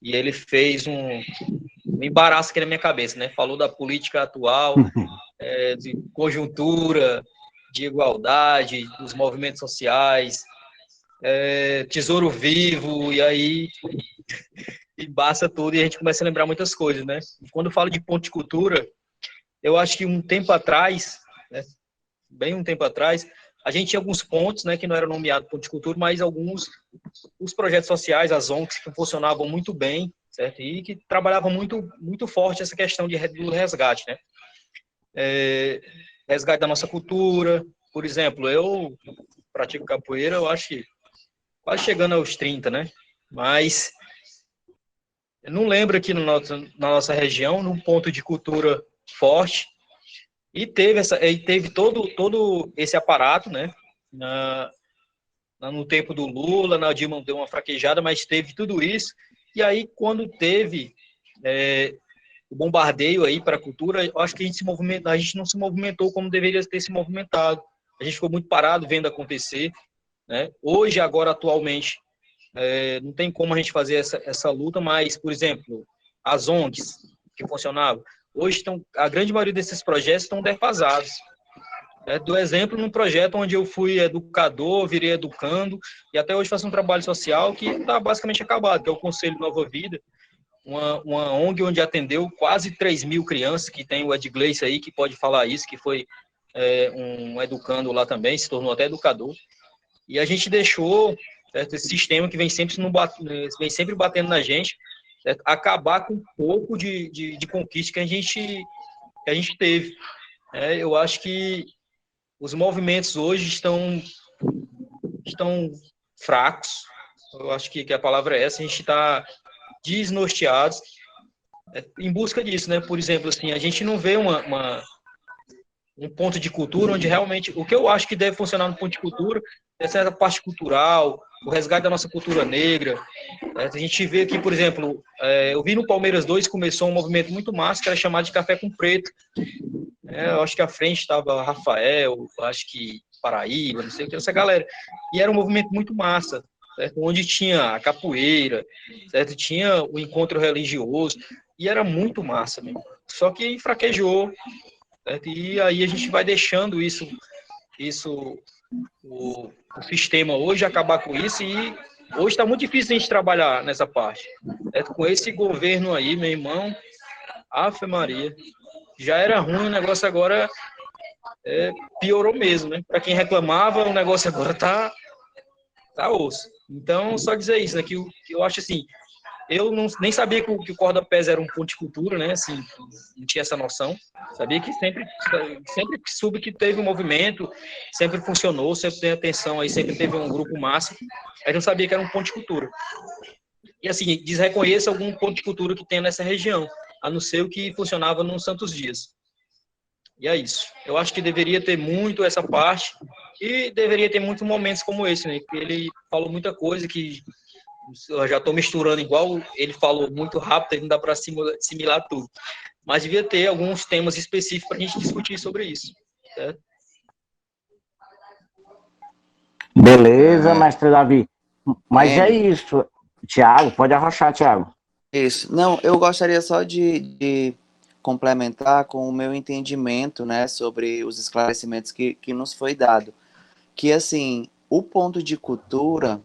e ele fez um embaraço aqui na minha cabeça, né? Falou da política atual, de conjuntura, de igualdade, dos movimentos sociais, Tesouro Vivo, e aí embaça tudo e a gente começa a lembrar muitas coisas, né? E quando eu falo de ponto de cultura, eu acho que um tempo atrás, né, bem um tempo atrás, a gente tinha alguns pontos, né, que não eram nomeados ponto de cultura, mas os projetos sociais, as ONGs, que funcionavam muito bem, certo? E que trabalhavam muito, muito forte essa questão do resgate, né? Resgate da nossa cultura. Por exemplo, eu pratico capoeira, eu acho que quase chegando aos 30, né? Mas eu não lembro aqui na nossa região, num ponto de cultura forte, e teve todo esse aparato, né? No tempo do Lula, na Dilma deu uma fraquejada, mas teve tudo isso. E aí, quando teve o bombardeio aí para a cultura, eu acho que a gente não se movimentou como deveria ter se movimentado. A gente ficou muito parado vendo acontecer, né? Hoje, agora, atualmente, não tem como a gente fazer essa luta, mas, por exemplo, as ONGs que funcionavam, hoje a grande maioria desses projetos estão defasados. Do exemplo num projeto onde eu fui educador, virei educando, e até hoje faço um trabalho social que está basicamente acabado, que é o Conselho Nova Vida, uma ONG onde atendeu quase 3.000 crianças, que tem o Ed Gleice aí, que pode falar isso, que foi um educando lá também, se tornou até educador. E a gente deixou, certo, esse sistema que vem sempre batendo na gente, certo, acabar com um pouco de conquista que a gente teve. Eu acho que os movimentos hoje estão fracos. Eu acho que a palavra é essa. A gente está desnorteados em busca disso, né? Por exemplo, assim, a gente não vê um ponto de cultura onde realmente o que eu acho que deve funcionar no ponto de cultura é essa parte cultural, o resgate da nossa cultura negra. A gente vê aqui, por exemplo, eu vi no Palmeiras 2 começou um movimento muito massa que era chamado de Café com Preto. Eu acho que à frente estava Rafael, acho que Paraíba, não sei o que, essa galera. E era um movimento muito massa, certo? Onde tinha a capoeira, certo? Tinha o encontro religioso, e era muito massa mesmo. Só que fraquejou, certo? E aí a gente vai deixando o sistema hoje acabar com isso, e hoje está muito difícil a gente trabalhar nessa parte. Certo? Com esse governo aí, meu irmão, Ave Maria, já era ruim, o negócio agora piorou mesmo, né? Para quem reclamava, o negócio agora tá osso. Então, só dizer isso, né? Que eu acho assim, eu nem sabia que o corda-pés era um ponto de cultura, né? Assim, não tinha essa noção. Sabia que sempre soube que teve um movimento, sempre funcionou, sempre tem atenção aí, sempre teve um grupo massa. Mas não sabia que era um ponto de cultura. E assim, desreconheça algum ponto de cultura que tem nessa região, a não ser o que funcionava nos Santos Dias. E é isso. Eu acho que deveria ter muito essa parte e deveria ter muitos momentos como esse, né? Que ele falou muita coisa que eu já estou misturando igual ele falou muito rápido, não dá para assimilar tudo. Mas devia ter alguns temas específicos para a gente discutir sobre isso. Certo? Beleza, mestre Davi. Mas é isso. Tiago, pode arrochar, Tiago. Isso. Não, eu gostaria só de complementar com o meu entendimento, né, sobre os esclarecimentos que nos foi dado. Que, assim, o ponto de cultura,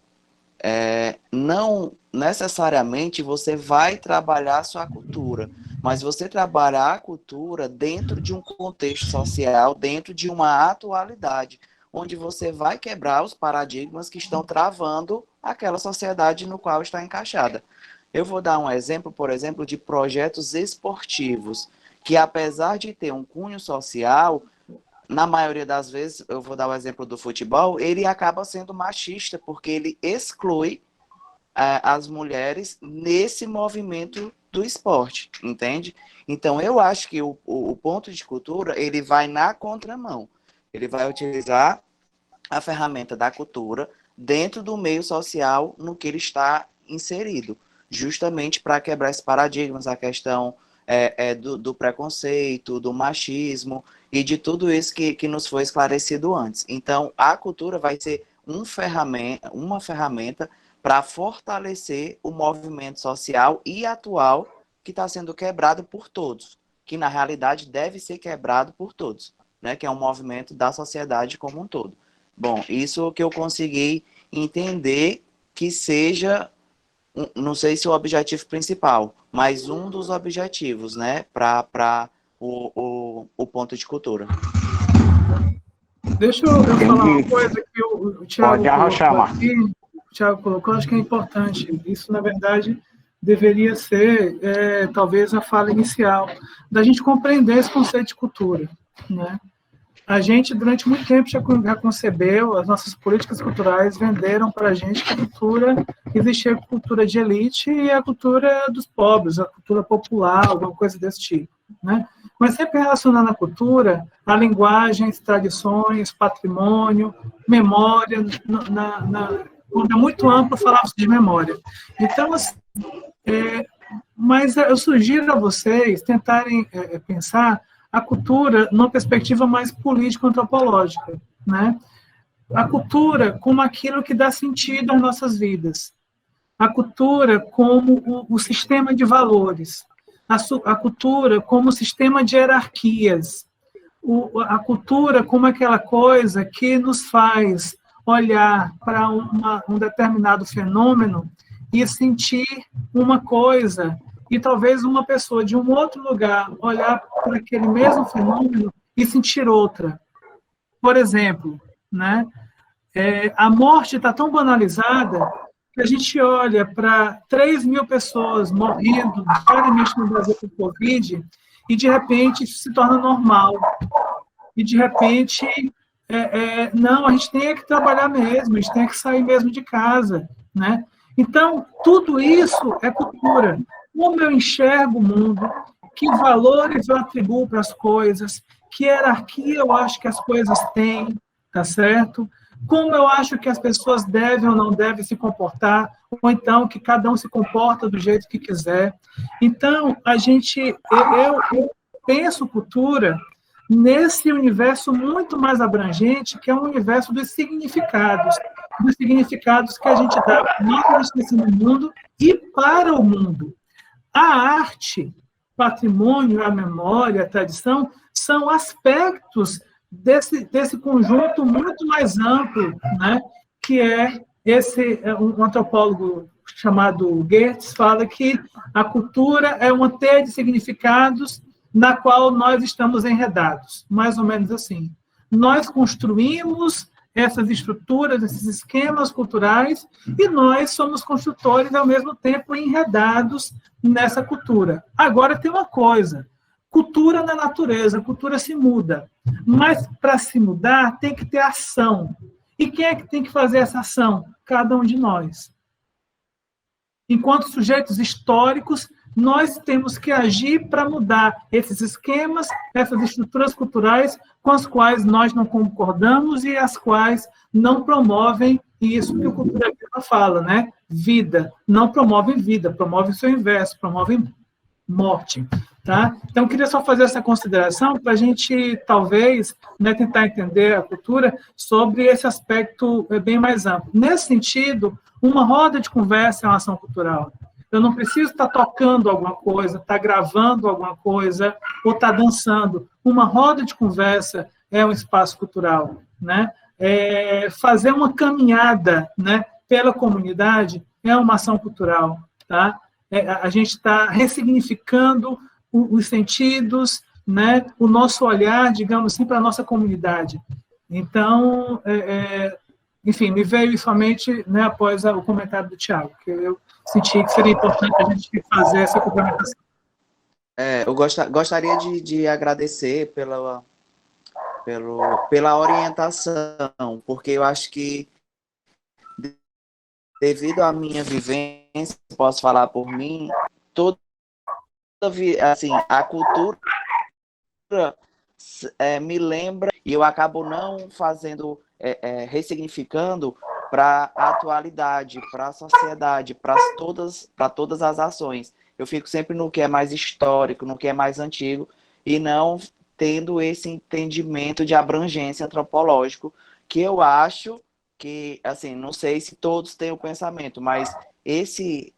não necessariamente você vai trabalhar a sua cultura, mas você trabalhar a cultura dentro de um contexto social, dentro de uma atualidade, onde você vai quebrar os paradigmas que estão travando aquela sociedade no qual está encaixada. Eu vou dar um exemplo, por exemplo, de projetos esportivos, que apesar de ter um cunho social, na maioria das vezes, eu vou dar o exemplo do futebol, ele acaba sendo machista, porque ele exclui as mulheres nesse movimento do esporte, entende? Então, eu acho que o ponto de cultura, ele vai na contramão. Ele vai utilizar a ferramenta da cultura dentro do meio social no que ele está inserido, justamente para quebrar esses paradigmas, a questão do preconceito, do machismo e de tudo isso que nos foi esclarecido antes. Então, a cultura vai ser uma ferramenta para fortalecer o movimento social e atual que está sendo quebrado por todos, que na realidade deve ser quebrado por todos, né? Que é um movimento da sociedade como um todo. Bom, isso que eu consegui entender que seja, não sei se o objetivo principal, mas um dos objetivos, né, para o ponto de cultura. Deixa eu falar uma coisa que o Thiago colocou aqui. O Thiago colocou, acho que é importante. Isso, na verdade, deveria ser, talvez, a fala inicial, da gente compreender esse conceito de cultura, né? A gente, durante muito tempo, já concebeu, as nossas políticas culturais venderam para a gente que a cultura, existia a cultura de elite e a cultura dos pobres, a cultura popular, alguma coisa desse tipo, né? Mas sempre relacionando a cultura a linguagens, tradições, patrimônio, memória, quando é muito amplo, falava-se de memória. Então, mas eu sugiro a vocês tentarem pensar a cultura numa perspectiva mais político-antropológica, né? A cultura como aquilo que dá sentido às nossas vidas. A cultura como o sistema de valores. A cultura como o sistema de hierarquias. A cultura como aquela coisa que nos faz olhar para um determinado fenômeno e sentir uma coisa, e talvez uma pessoa de um outro lugar olhar para aquele mesmo fenômeno e sentir outra. Por exemplo, né, a morte está tão banalizada que a gente olha para 3.000 pessoas morrendo diariamente no Brasil por Covid e, de repente, isso se torna normal. E, de repente, não, a gente tem que trabalhar mesmo, a gente tem que sair mesmo de casa, né? Então, tudo isso é cultura. Como eu enxergo o mundo, que valores eu atribuo para as coisas, que hierarquia eu acho que as coisas têm, tá certo? Como eu acho que as pessoas devem ou não devem se comportar, ou então que cada um se comporta do jeito que quiser. Então, eu penso cultura nesse universo muito mais abrangente, que é o universo dos significados que a gente dá no mundo e para o mundo. A arte, patrimônio, a memória, a tradição, são aspectos desse conjunto muito mais amplo, né? Que um antropólogo chamado Goethe fala que a cultura é uma teia de significados na qual nós estamos enredados, mais ou menos assim. Nós construímos essas estruturas, esses esquemas culturais, e nós somos construtores, ao mesmo tempo, enredados nessa cultura. Agora, tem uma coisa, cultura na natureza, cultura se muda, mas para se mudar tem que ter ação. E quem é que tem que fazer essa ação? Cada um de nós. Enquanto sujeitos históricos, nós temos que agir para mudar esses esquemas, essas estruturas culturais com as quais nós não concordamos e as quais não promovem isso que o Cultura Viva fala, né? Vida. Não promovem vida, promovem o seu inverso, promovem morte. Tá? Então, eu queria só fazer essa consideração para a gente, talvez, né, tentar entender a cultura sobre esse aspecto bem mais amplo. Nesse sentido, uma roda de conversa é uma ação cultural. Eu não preciso estar tocando alguma coisa, estar gravando alguma coisa, ou estar dançando. Uma roda de conversa é um espaço cultural, né? Fazer uma caminhada, né, pela comunidade é uma ação cultural, tá? A gente está ressignificando os sentidos, né, o nosso olhar, digamos assim, para a nossa comunidade. Então, enfim, me veio isso à mente, né, após o comentário do Tiago, que eu senti que seria importante a gente fazer essa complementação. Eu gostaria de agradecer pela orientação, porque eu acho que, devido à minha vivência, posso falar por mim, assim, a cultura me lembra, e eu acabo não fazendo, ressignificando para a atualidade, para a sociedade, para todas as ações. Eu fico sempre no que é mais histórico, no que é mais antigo, e não tendo esse entendimento de abrangência antropológico, que eu acho que, assim, não sei se todos têm o pensamento, mas esse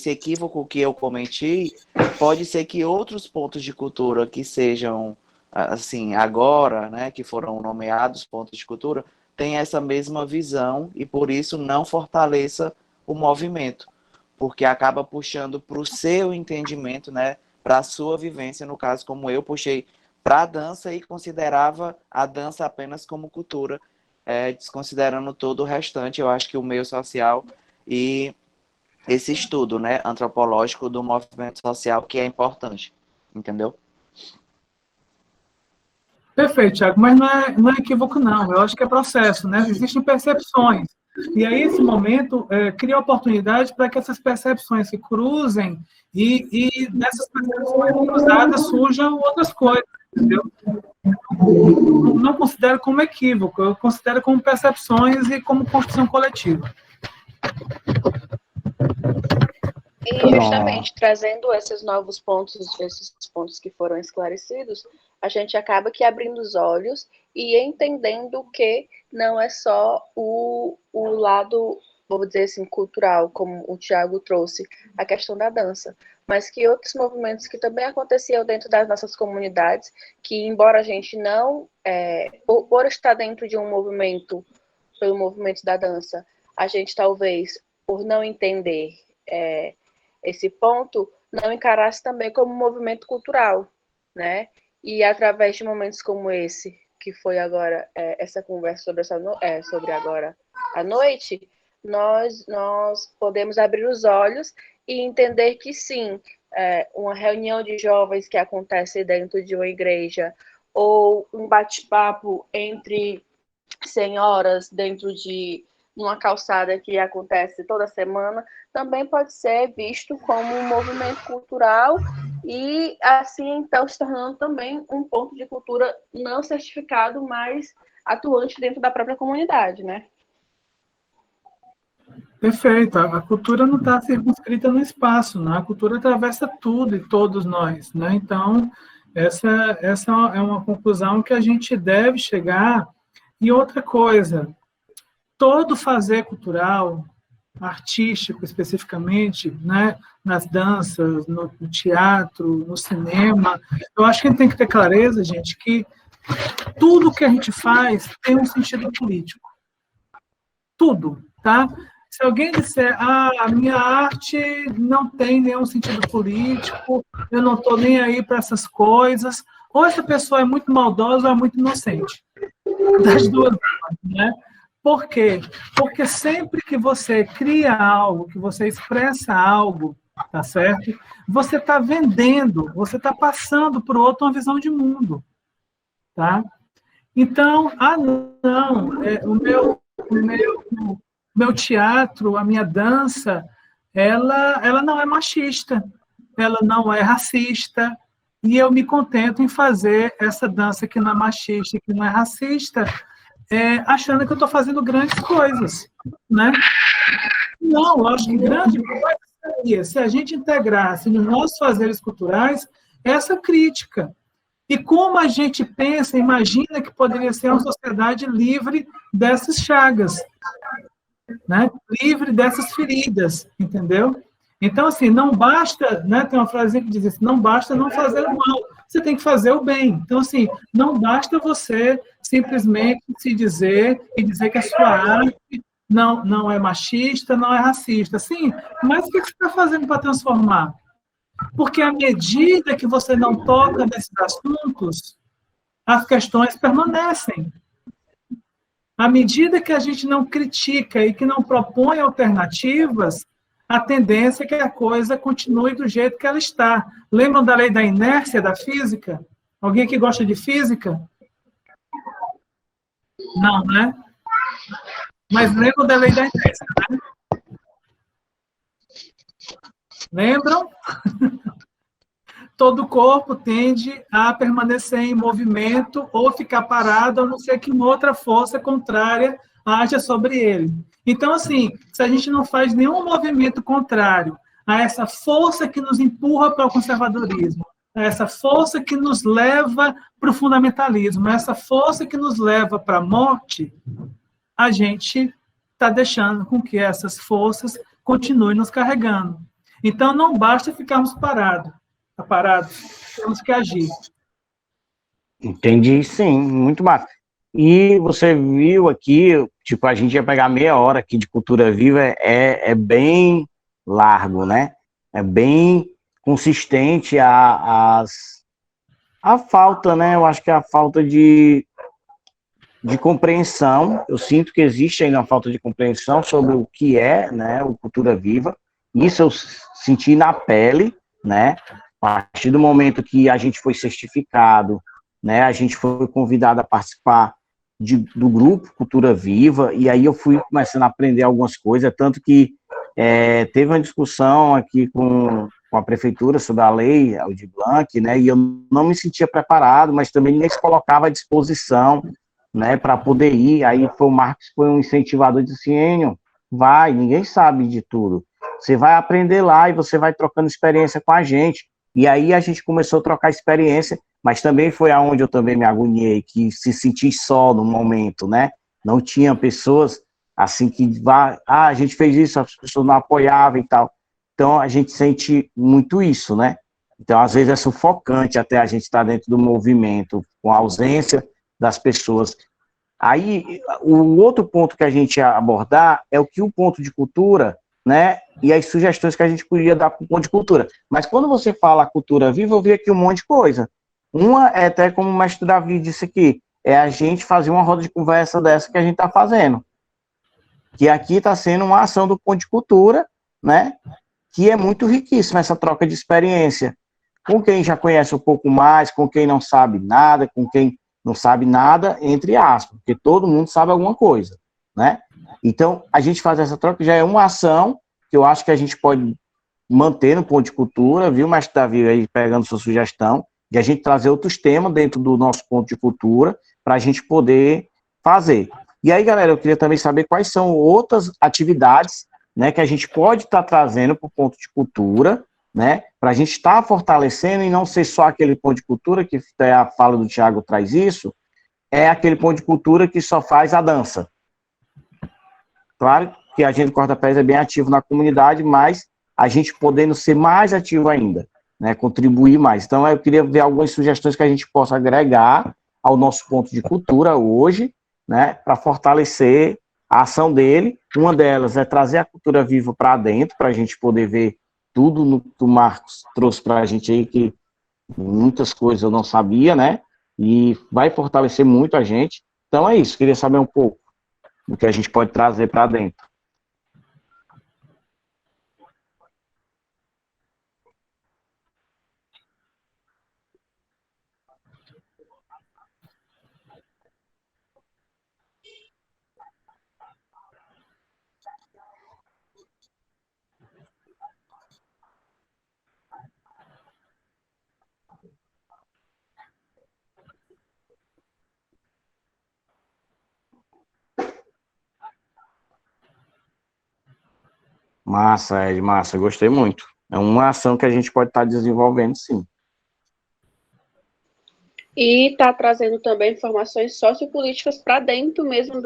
equívoco que eu cometi, pode ser que outros pontos de cultura que sejam, assim, agora, né, que foram nomeados pontos de cultura, tenham essa mesma visão e, por isso, não fortaleça o movimento, porque acaba puxando para o seu entendimento, né, para a sua vivência, no caso, como eu puxei para a dança e considerava a dança apenas como cultura, desconsiderando todo o restante. Eu acho que o meio social e esse estudo, né, antropológico do movimento social, que é importante, entendeu? Perfeito, Thiago, mas não é equívoco, não. Eu acho que é processo, né? Existem percepções. E aí, esse momento cria oportunidade para que essas percepções se cruzem e nessas percepções cruzadas surjam outras coisas, entendeu? Não considero como equívoco, eu considero como percepções e como construção coletiva. E justamente trazendo esses novos pontos, esses pontos que foram esclarecidos, a gente acaba que abrindo os olhos e entendendo que não é só o lado, vou dizer assim, cultural, como o Tiago trouxe, a questão da dança, mas que outros movimentos que também aconteciam dentro das nossas comunidades, que embora a gente não, por estar dentro de um movimento, pelo movimento da dança, a gente talvez, por não entender esse ponto, não encarasse também como um movimento cultural, né? E através de momentos como esse, que foi agora essa conversa sobre agora à noite, nós podemos abrir os olhos e entender que sim, uma reunião de jovens que acontece dentro de uma igreja, ou um bate-papo entre senhoras dentro de uma calçada que acontece toda semana, também pode ser visto como um movimento cultural e, assim, então, se tornando também um ponto de cultura não certificado, mas atuante dentro da própria comunidade, né? Perfeito. A cultura não está circunscrita no espaço, né? A cultura atravessa tudo e todos nós, né? Então, essa é uma conclusão que a gente deve chegar. E outra coisa, todo fazer cultural, artístico especificamente, né, nas danças, no teatro, no cinema, eu acho que a gente tem que ter clareza, gente, que tudo que a gente faz tem um sentido político. Tudo, tá? Se alguém disser, a minha arte não tem nenhum sentido político, eu não estou nem aí para essas coisas, ou essa pessoa é muito maldosa ou é muito inocente. Das duas, né? Por quê? Porque sempre que você cria algo, que você expressa algo, tá certo? Você está vendendo, você está passando para o outro uma visão de mundo, tá? Então, não, o meu teatro, a minha dança, ela não é machista, ela não é racista, e eu me contento em fazer essa dança que não é machista, que não é racista, achando que eu estou fazendo grandes coisas, né? Não, eu acho que grande coisa seria se a gente integrasse nos nossos fazeres culturais essa crítica. E como a gente pensa, imagina que poderia ser uma sociedade livre dessas chagas, né? Livre dessas feridas, entendeu? Então, assim, não basta, né? Tem uma frase que diz assim, não basta não fazer o mal, você tem que fazer o bem. Então, assim, não basta você simplesmente se dizer e dizer que a sua arte não é machista, não é racista. Sim, mas o que você está fazendo para transformar? Porque à medida que você não toca nesses assuntos, as questões permanecem. À medida que a gente não critica e que não propõe alternativas, a tendência é que a coisa continue do jeito que ela está. Lembram da lei da inércia da física? Alguém que gosta de física? Não, né? Mas lembram da lei da inércia, né? Lembram? Todo corpo tende a permanecer em movimento ou ficar parado, a não ser que uma outra força contrária haja sobre ele. Então, assim, se a gente não faz nenhum movimento contrário a essa força que nos empurra para o conservadorismo, a essa força que nos leva para o fundamentalismo, a essa força que nos leva para a morte, a gente está deixando com que essas forças continuem nos carregando. Então, não basta ficarmos parados, temos que agir. Entendi, sim, muito massa. E você viu aqui, tipo, a gente ia pegar meia hora aqui de cultura viva, é bem largo, né? É bem consistente a falta, né? Eu acho que a falta de compreensão. Eu sinto que existe ainda uma falta de compreensão sobre o que é, né, o cultura viva. Isso eu senti na pele, né? A partir do momento que a gente foi certificado, né, a gente foi convidado a participar do grupo Cultura Viva, e aí eu fui começando a aprender algumas coisas, tanto que teve uma discussão aqui com a prefeitura sobre a lei Aldir Blanc, né, e eu não me sentia preparado, mas também ninguém se colocava à disposição, né, para poder ir. Aí foi o Marcos, foi um incentivador, disse: Enio, vai, ninguém sabe de tudo, você vai aprender lá e você vai trocando experiência com a gente. E aí a gente começou a trocar experiência, mas também foi aonde eu também me agoniei, que se senti só no momento, né? Não tinha pessoas assim que a gente fez isso, as pessoas não apoiavam e tal. Então a gente sente muito isso, né? Então às vezes é sufocante até a gente estar dentro do movimento, com a ausência das pessoas. Aí o outro ponto que a gente ia abordar é o que o ponto de cultura, né, e as sugestões que a gente podia dar para o ponto de cultura. Mas quando você fala cultura viva, eu vi aqui um monte de coisa. Uma é até como o mestre Davi disse aqui, é a gente fazer uma roda de conversa dessa que a gente está fazendo. Que aqui está sendo uma ação do ponto de cultura, né, que é muito riquíssima essa troca de experiência. Com quem já conhece um pouco mais, com quem não sabe nada, com quem não sabe nada, entre aspas, porque todo mundo sabe alguma coisa, né? Então, a gente fazer essa troca já é uma ação que eu acho que a gente pode manter no ponto de cultura, viu, mestre Davi, aí pegando sua sugestão, de a gente trazer outros temas dentro do nosso ponto de cultura, para a gente poder fazer. E aí, galera, eu queria também saber quais são outras atividades, né, que a gente pode estar trazendo para o ponto de cultura, né, para a gente estar fortalecendo e não ser só aquele ponto de cultura, que até a fala do Thiago traz isso, é aquele ponto de cultura que só faz a dança. Claro que a gente do Corda Pés é bem ativo na comunidade, mas a gente podendo ser mais ativo ainda, né, contribuir mais. Então, eu queria ver algumas sugestões que a gente possa agregar ao nosso ponto de cultura hoje, né, para fortalecer a ação dele. Uma delas é trazer a cultura viva para dentro, para a gente poder ver tudo no que o Marcos trouxe para a gente aí, que muitas coisas eu não sabia, né, e vai fortalecer muito a gente. Então é isso, queria saber um pouco do que a gente pode trazer para dentro. Massa, Ed, massa, gostei muito. É uma ação que a gente pode estar desenvolvendo, sim. E está trazendo também informações sociopolíticas para dentro mesmo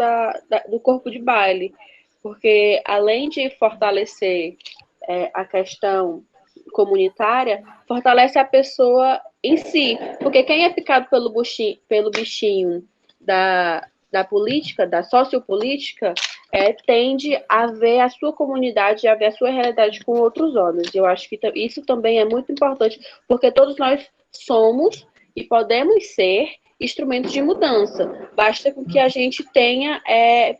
do corpo de baile, porque além de fortalecer a questão comunitária, fortalece a pessoa em si, porque quem é picado pelo bichinho da política, da sociopolítica, tende a ver a sua comunidade, a ver a sua realidade com outros olhos. Eu acho que isso também é muito importante, porque todos nós somos e podemos ser instrumentos de mudança. Basta que a gente tenha,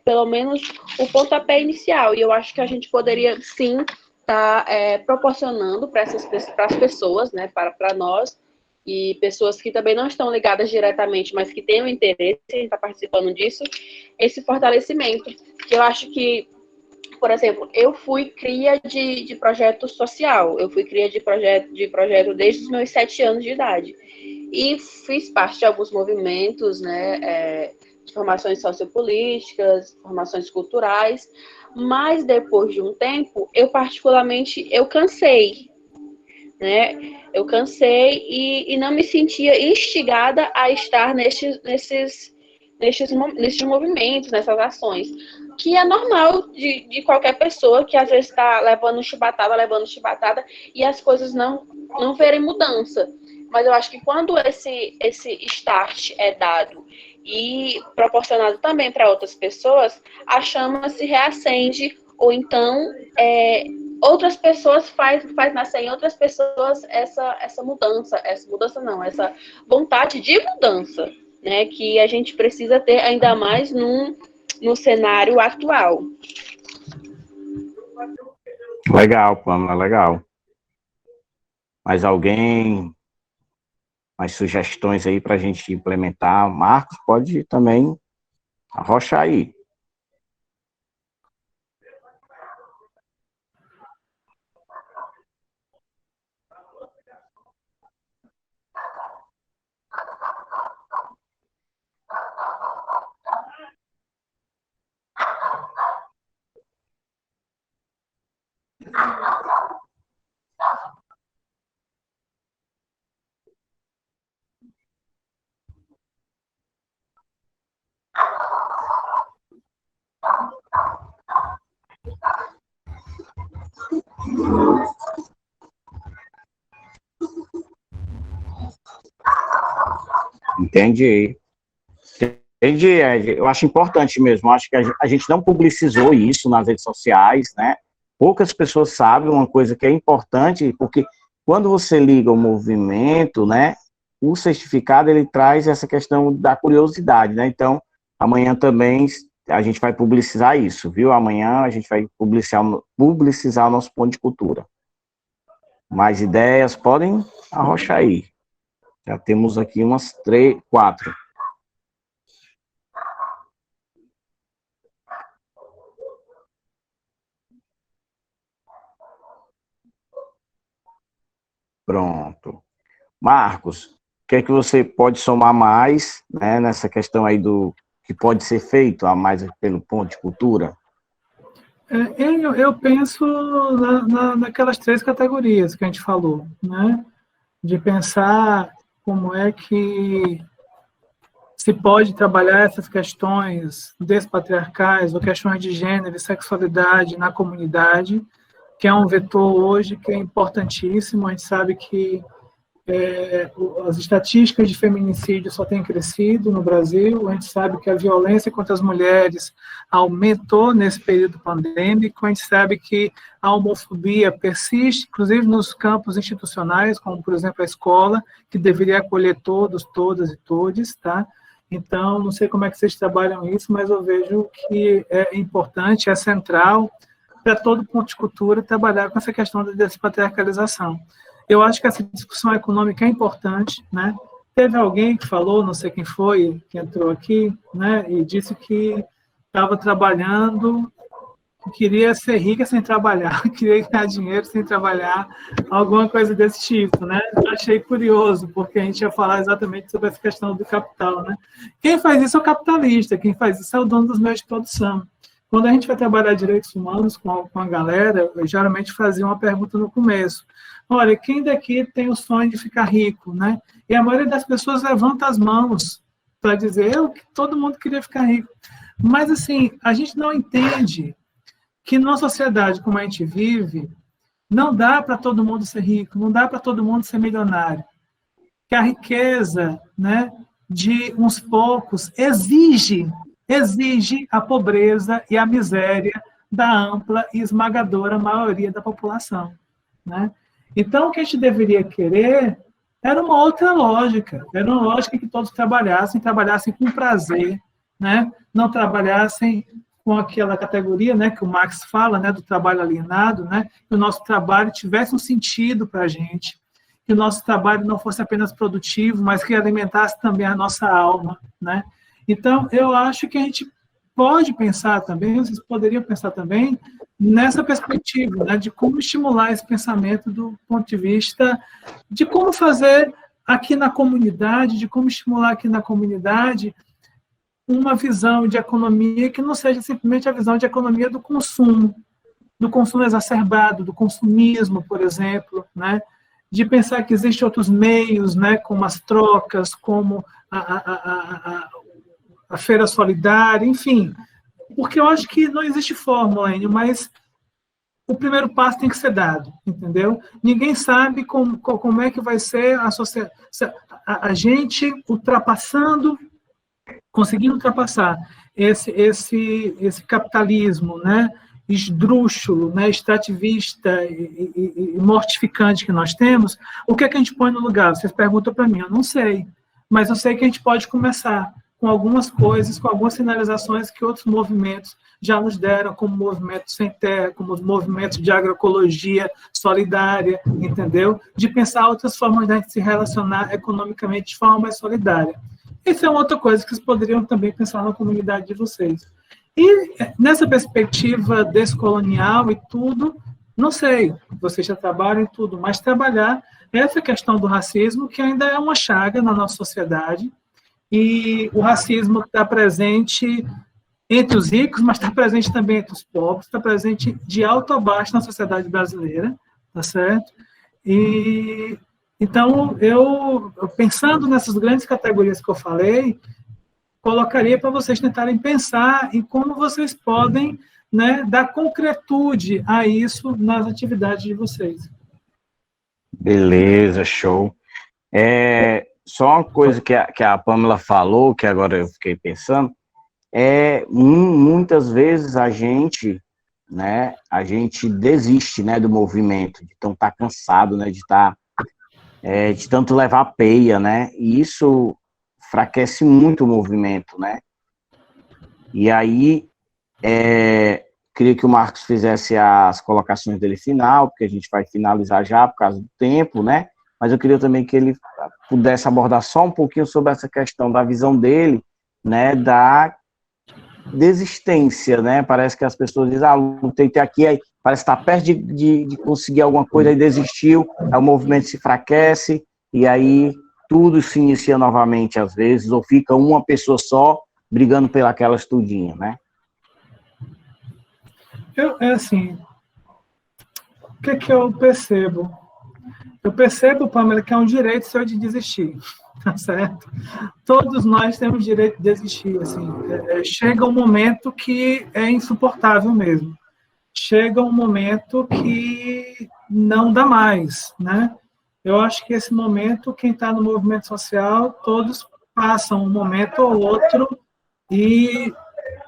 pelo menos, o pontapé inicial. E eu acho que a gente poderia, sim, estar proporcionando para as pessoas, né, para nós, e pessoas que também não estão ligadas diretamente, mas que têm o interesse em estar participando disso, esse fortalecimento. Eu acho que, por exemplo, eu fui cria de projeto social, eu fui cria de projeto desde os meus 7 anos de idade. E fiz parte de alguns movimentos, né, de formações sociopolíticas, formações culturais, mas depois de um tempo, eu cansei, né? Eu cansei e não me sentia instigada a estar nesses movimentos, nessas ações, que é normal de qualquer pessoa que às vezes está levando chibatada e as coisas não verem mudança. Mas eu acho que quando esse start é dado e proporcionado também para outras pessoas, a chama se reacende, ou então outras pessoas faz nascer em outras pessoas essa vontade de mudança, né, que a gente precisa ter ainda mais no cenário atual. Legal, Pamela, legal. Mais sugestões aí para a gente implementar? Marcos, pode também arrochar aí. Entendi. Eu acho importante mesmo. Acho que a gente não publicizou isso nas redes sociais, né? Poucas pessoas sabem uma coisa que é importante, porque quando você liga o movimento, né? O certificado, ele traz essa questão da curiosidade, né? Então, amanhã também a gente vai publicizar isso, viu? Amanhã a gente vai publicizar o nosso ponto de cultura. Mais ideias, podem arrochar aí. Já temos aqui umas 3, 4. Pronto. Marcos, o que é que você pode somar mais, né, nessa questão aí do que pode ser feito a mais pelo ponto de cultura? Eu penso naquelas 3 categorias que a gente falou, né? De pensar como é que se pode trabalhar essas questões despatriarcais ou questões de gênero e sexualidade na comunidade, que é um vetor hoje que é importantíssimo. A gente sabe que as estatísticas de feminicídio só têm crescido no Brasil. A gente sabe que a violência contra as mulheres aumentou nesse período pandêmico. A gente sabe que a homofobia persiste, inclusive nos campos institucionais, como, por exemplo, a escola, que deveria acolher todos, todas e todes, tá? Então, não sei como é que vocês trabalham isso, mas eu vejo que é importante, é central para todo ponto de cultura trabalhar com essa questão da despatriarcalização. Eu acho que essa discussão econômica é importante, né? Teve alguém que falou, não sei quem foi, que entrou aqui, né, e disse que estava trabalhando, queria ser rica sem trabalhar, queria ganhar dinheiro sem trabalhar, alguma coisa desse tipo, né? Achei curioso, porque a gente ia falar exatamente sobre essa questão do capital, né? Quem faz isso é o capitalista, quem faz isso é o dono dos meios de produção. Quando a gente vai trabalhar direitos humanos com a galera, eu geralmente fazia uma pergunta no começo. Olha, quem daqui tem o sonho de ficar rico, né? E a maioria das pessoas levanta as mãos para dizer, todo mundo queria ficar rico. Mas, assim, a gente não entende que numa sociedade como a gente vive, não dá para todo mundo ser rico, não dá para todo mundo ser milionário. Que a riqueza, né, de uns poucos exige exige a pobreza e a miséria da ampla e esmagadora maioria da população, né? Então, o que a gente deveria querer era uma outra lógica, era uma lógica que todos trabalhassem com prazer, né? Não trabalhassem com aquela categoria, né, que o Marx fala, né, do trabalho alienado, né, que o nosso trabalho tivesse um sentido para a gente, que o nosso trabalho não fosse apenas produtivo, mas que alimentasse também a nossa alma, né? Então, eu acho que a gente pode pensar também, vocês poderiam pensar também nessa perspectiva, né, de como estimular esse pensamento do ponto de vista de como fazer aqui na comunidade, de como estimular aqui na comunidade uma visão de economia que não seja simplesmente a visão de economia do consumo exacerbado, do consumismo, por exemplo, né? De pensar que existem outros meios, né, como as trocas, como a feira solidária, enfim. Porque eu acho que não existe fórmula, Enio, mas o primeiro passo tem que ser dado, entendeu? Ninguém sabe como é que vai ser a gente conseguindo ultrapassar esse capitalismo, né, esdrúxulo, né, extrativista e mortificante que nós temos. O que é que a gente põe no lugar? Vocês perguntam para mim, eu não sei, mas eu sei que a gente pode começar com algumas coisas, com algumas sinalizações que outros movimentos já nos deram, como o movimento sem terra, como os movimentos de agroecologia solidária, entendeu? De pensar outras formas de a gente se relacionar economicamente de forma mais solidária. Isso é uma outra coisa que vocês poderiam também pensar na comunidade de vocês. E nessa perspectiva descolonial e tudo, não sei, vocês já trabalham em tudo, mas trabalhar essa questão do racismo, que ainda é uma chaga na nossa sociedade, e o racismo está presente entre os ricos, mas está presente também entre os pobres, está presente de alto a baixo na sociedade brasileira, tá certo? E então, eu pensando nessas grandes categorias que eu falei, colocaria para vocês tentarem pensar em como vocês podem, né, dar concretude a isso nas atividades de vocês. Beleza, show. Só uma coisa que a Pamela falou, que agora eu fiquei pensando, muitas vezes a gente desiste, né, do movimento, de estar cansado, né, de tanto levar peia, né? E isso enfraquece muito o movimento, né? E aí, queria que o Marcos fizesse as colocações dele final, porque a gente vai finalizar já por causa do tempo, né? Mas eu queria também que ele pudesse abordar só um pouquinho sobre essa questão da visão dele, né? Da desistência, né? Parece que as pessoas dizem, lutei até aqui, aí parece que está perto de conseguir alguma coisa, aí desistiu, aí o movimento se enfraquece, e aí tudo se inicia novamente, às vezes, ou fica uma pessoa só brigando pelaquela estudinha, né? Assim, o que eu percebo? Eu percebo, Pamela, que é um direito seu de desistir, tá certo? Todos nós temos direito de desistir, assim. Chega um momento que é insuportável mesmo. Chega um momento que não dá mais, né? Eu acho que esse momento, quem está no movimento social, todos passam um momento ou outro e,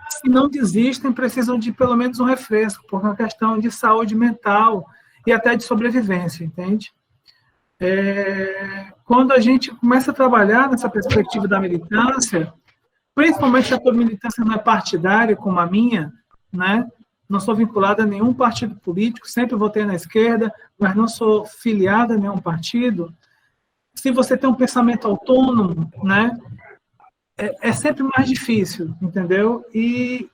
se não desistem, precisam de pelo menos um refresco, por uma questão de saúde mental e até de sobrevivência, entende? Quando a gente começa a trabalhar nessa perspectiva da militância, principalmente se a tua militância não é partidária, como a minha, né? Não sou vinculada a nenhum partido político, sempre votei na esquerda, mas não sou filiada a nenhum partido. Se você tem um pensamento autônomo, né, é sempre mais difícil, entendeu? E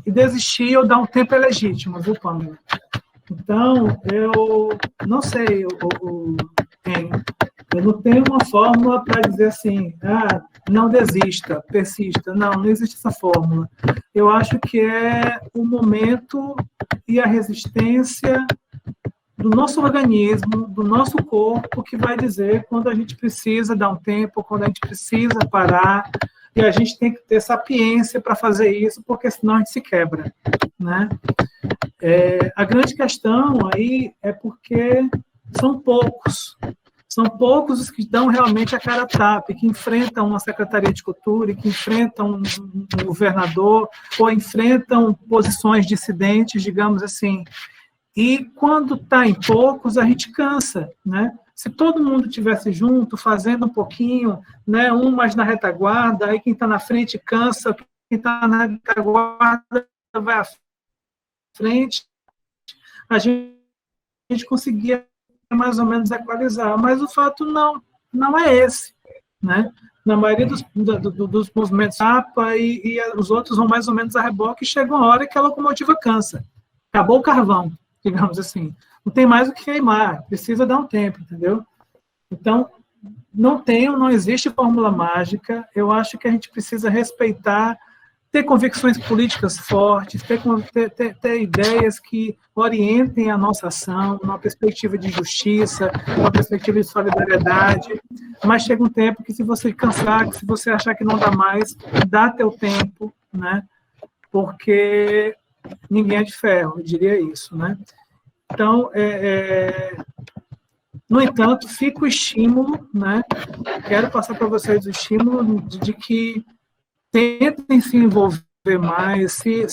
desistir ou dar um tempo é legítimo, viu, Pamela? Então, eu não sei, eu não tenho uma fórmula para dizer assim, não desista, persista. Não existe essa fórmula. Eu acho que é o momento e a resistência do nosso organismo, do nosso corpo, que vai dizer quando a gente precisa dar um tempo, quando a gente precisa parar, e a gente tem que ter sapiência para fazer isso, porque senão a gente se quebra, né? A grande questão aí é porque são São poucos os que dão realmente a cara a tapa, que enfrentam uma Secretaria de Cultura, que enfrentam um governador, ou enfrentam posições dissidentes, digamos assim. E quando está em poucos, a gente cansa, né? Se todo mundo tivesse junto, fazendo um pouquinho, né, um mais na retaguarda, aí quem está na frente cansa, quem está na retaguarda vai à frente, a gente conseguia mais ou menos equalizar, mas o fato não é esse, né? Na maioria dos movimentos APA e os outros vão mais ou menos a reboque, e chega uma hora que a locomotiva cansa. Acabou o carvão, digamos assim. Não tem mais o que queimar, precisa dar um tempo, entendeu? Então, não existe fórmula mágica, eu acho que a gente precisa respeitar, ter convicções políticas fortes, ter ideias que orientem a nossa ação, numa perspectiva de justiça, numa perspectiva de solidariedade, mas chega um tempo que se você cansar, que se você achar que não dá mais, dá teu tempo, né? Porque ninguém é de ferro, eu diria isso, né? Então, no entanto, fica o estímulo, né? Quero passar para vocês o estímulo de que tentem se envolver mais, se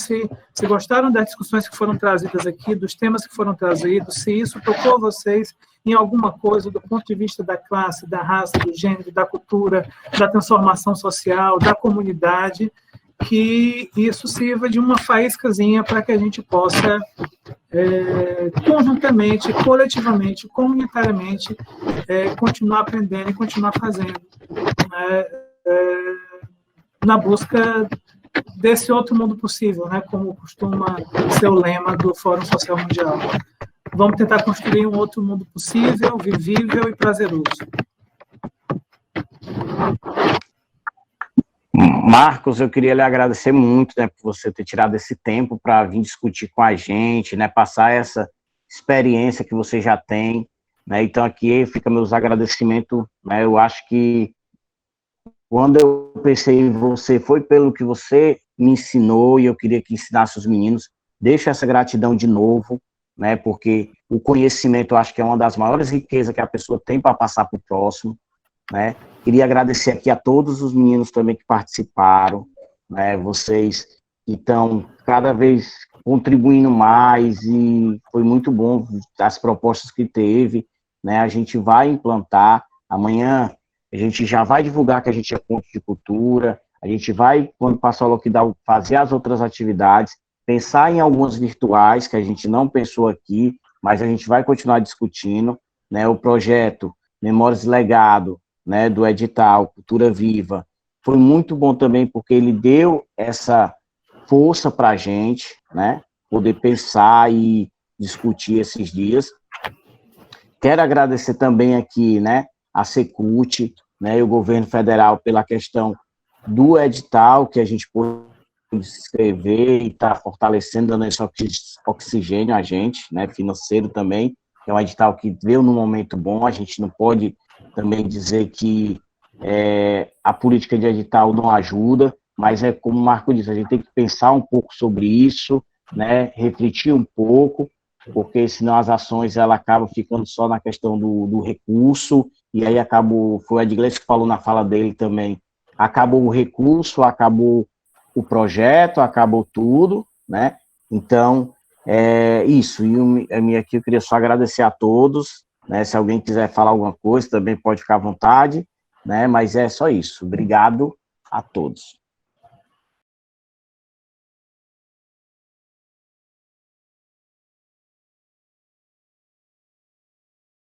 gostaram das discussões que foram trazidas aqui, dos temas que foram trazidos, se isso tocou vocês em alguma coisa do ponto de vista da classe, da raça, do gênero, da cultura, da transformação social, da comunidade, que isso sirva de uma faíscazinha para que a gente possa, conjuntamente, coletivamente, comunitariamente, continuar aprendendo e continuar fazendo, na busca desse outro mundo possível, né, como costuma ser o lema do Fórum Social Mundial. Vamos tentar construir um outro mundo possível, vivível e prazeroso. Marcos, eu queria lhe agradecer muito, né, por você ter tirado esse tempo para vir discutir com a gente, né, passar essa experiência que você já tem, né, então aqui fica meus agradecimentos, né, eu acho que quando eu pensei em você, foi pelo que você me ensinou e eu queria que ensinasse os meninos. Deixo essa gratidão de novo, né? Porque o conhecimento, eu acho que é uma das maiores riquezas que a pessoa tem para passar para o próximo, né? Queria agradecer aqui a todos os meninos também que participaram, né? Vocês que estão cada vez contribuindo mais e foi muito bom as propostas que teve, né? A gente vai implantar amanhã. A gente já vai divulgar que a gente é ponto de cultura, a gente vai, quando passar o lockdown, fazer as outras atividades, pensar em algumas virtuais que a gente não pensou aqui, mas a gente vai continuar discutindo, né? O projeto Memórias e Legado, né, do edital Cultura Viva, foi muito bom também porque ele deu essa força para a gente, né, poder pensar e discutir esses dias. Quero agradecer também aqui, né, a Secult, né, e o governo federal pela questão do edital que a gente pôde se inscrever e está fortalecendo, dando esse oxigênio a gente, né, financeiro também, que é um edital que veio num momento bom, a gente não pode também dizer que a política de edital não ajuda, mas é como o Marco disse, a gente tem que pensar um pouco sobre isso, né, refletir um pouco, porque senão as ações ela acabam ficando só na questão do recurso, e aí foi o Edgley que falou na fala dele também, acabou o recurso, acabou o projeto, acabou tudo, né? Então, isso. E aqui eu queria só agradecer a todos, né? Se alguém quiser falar alguma coisa, também pode ficar à vontade, né? Mas é só isso. Obrigado a todos.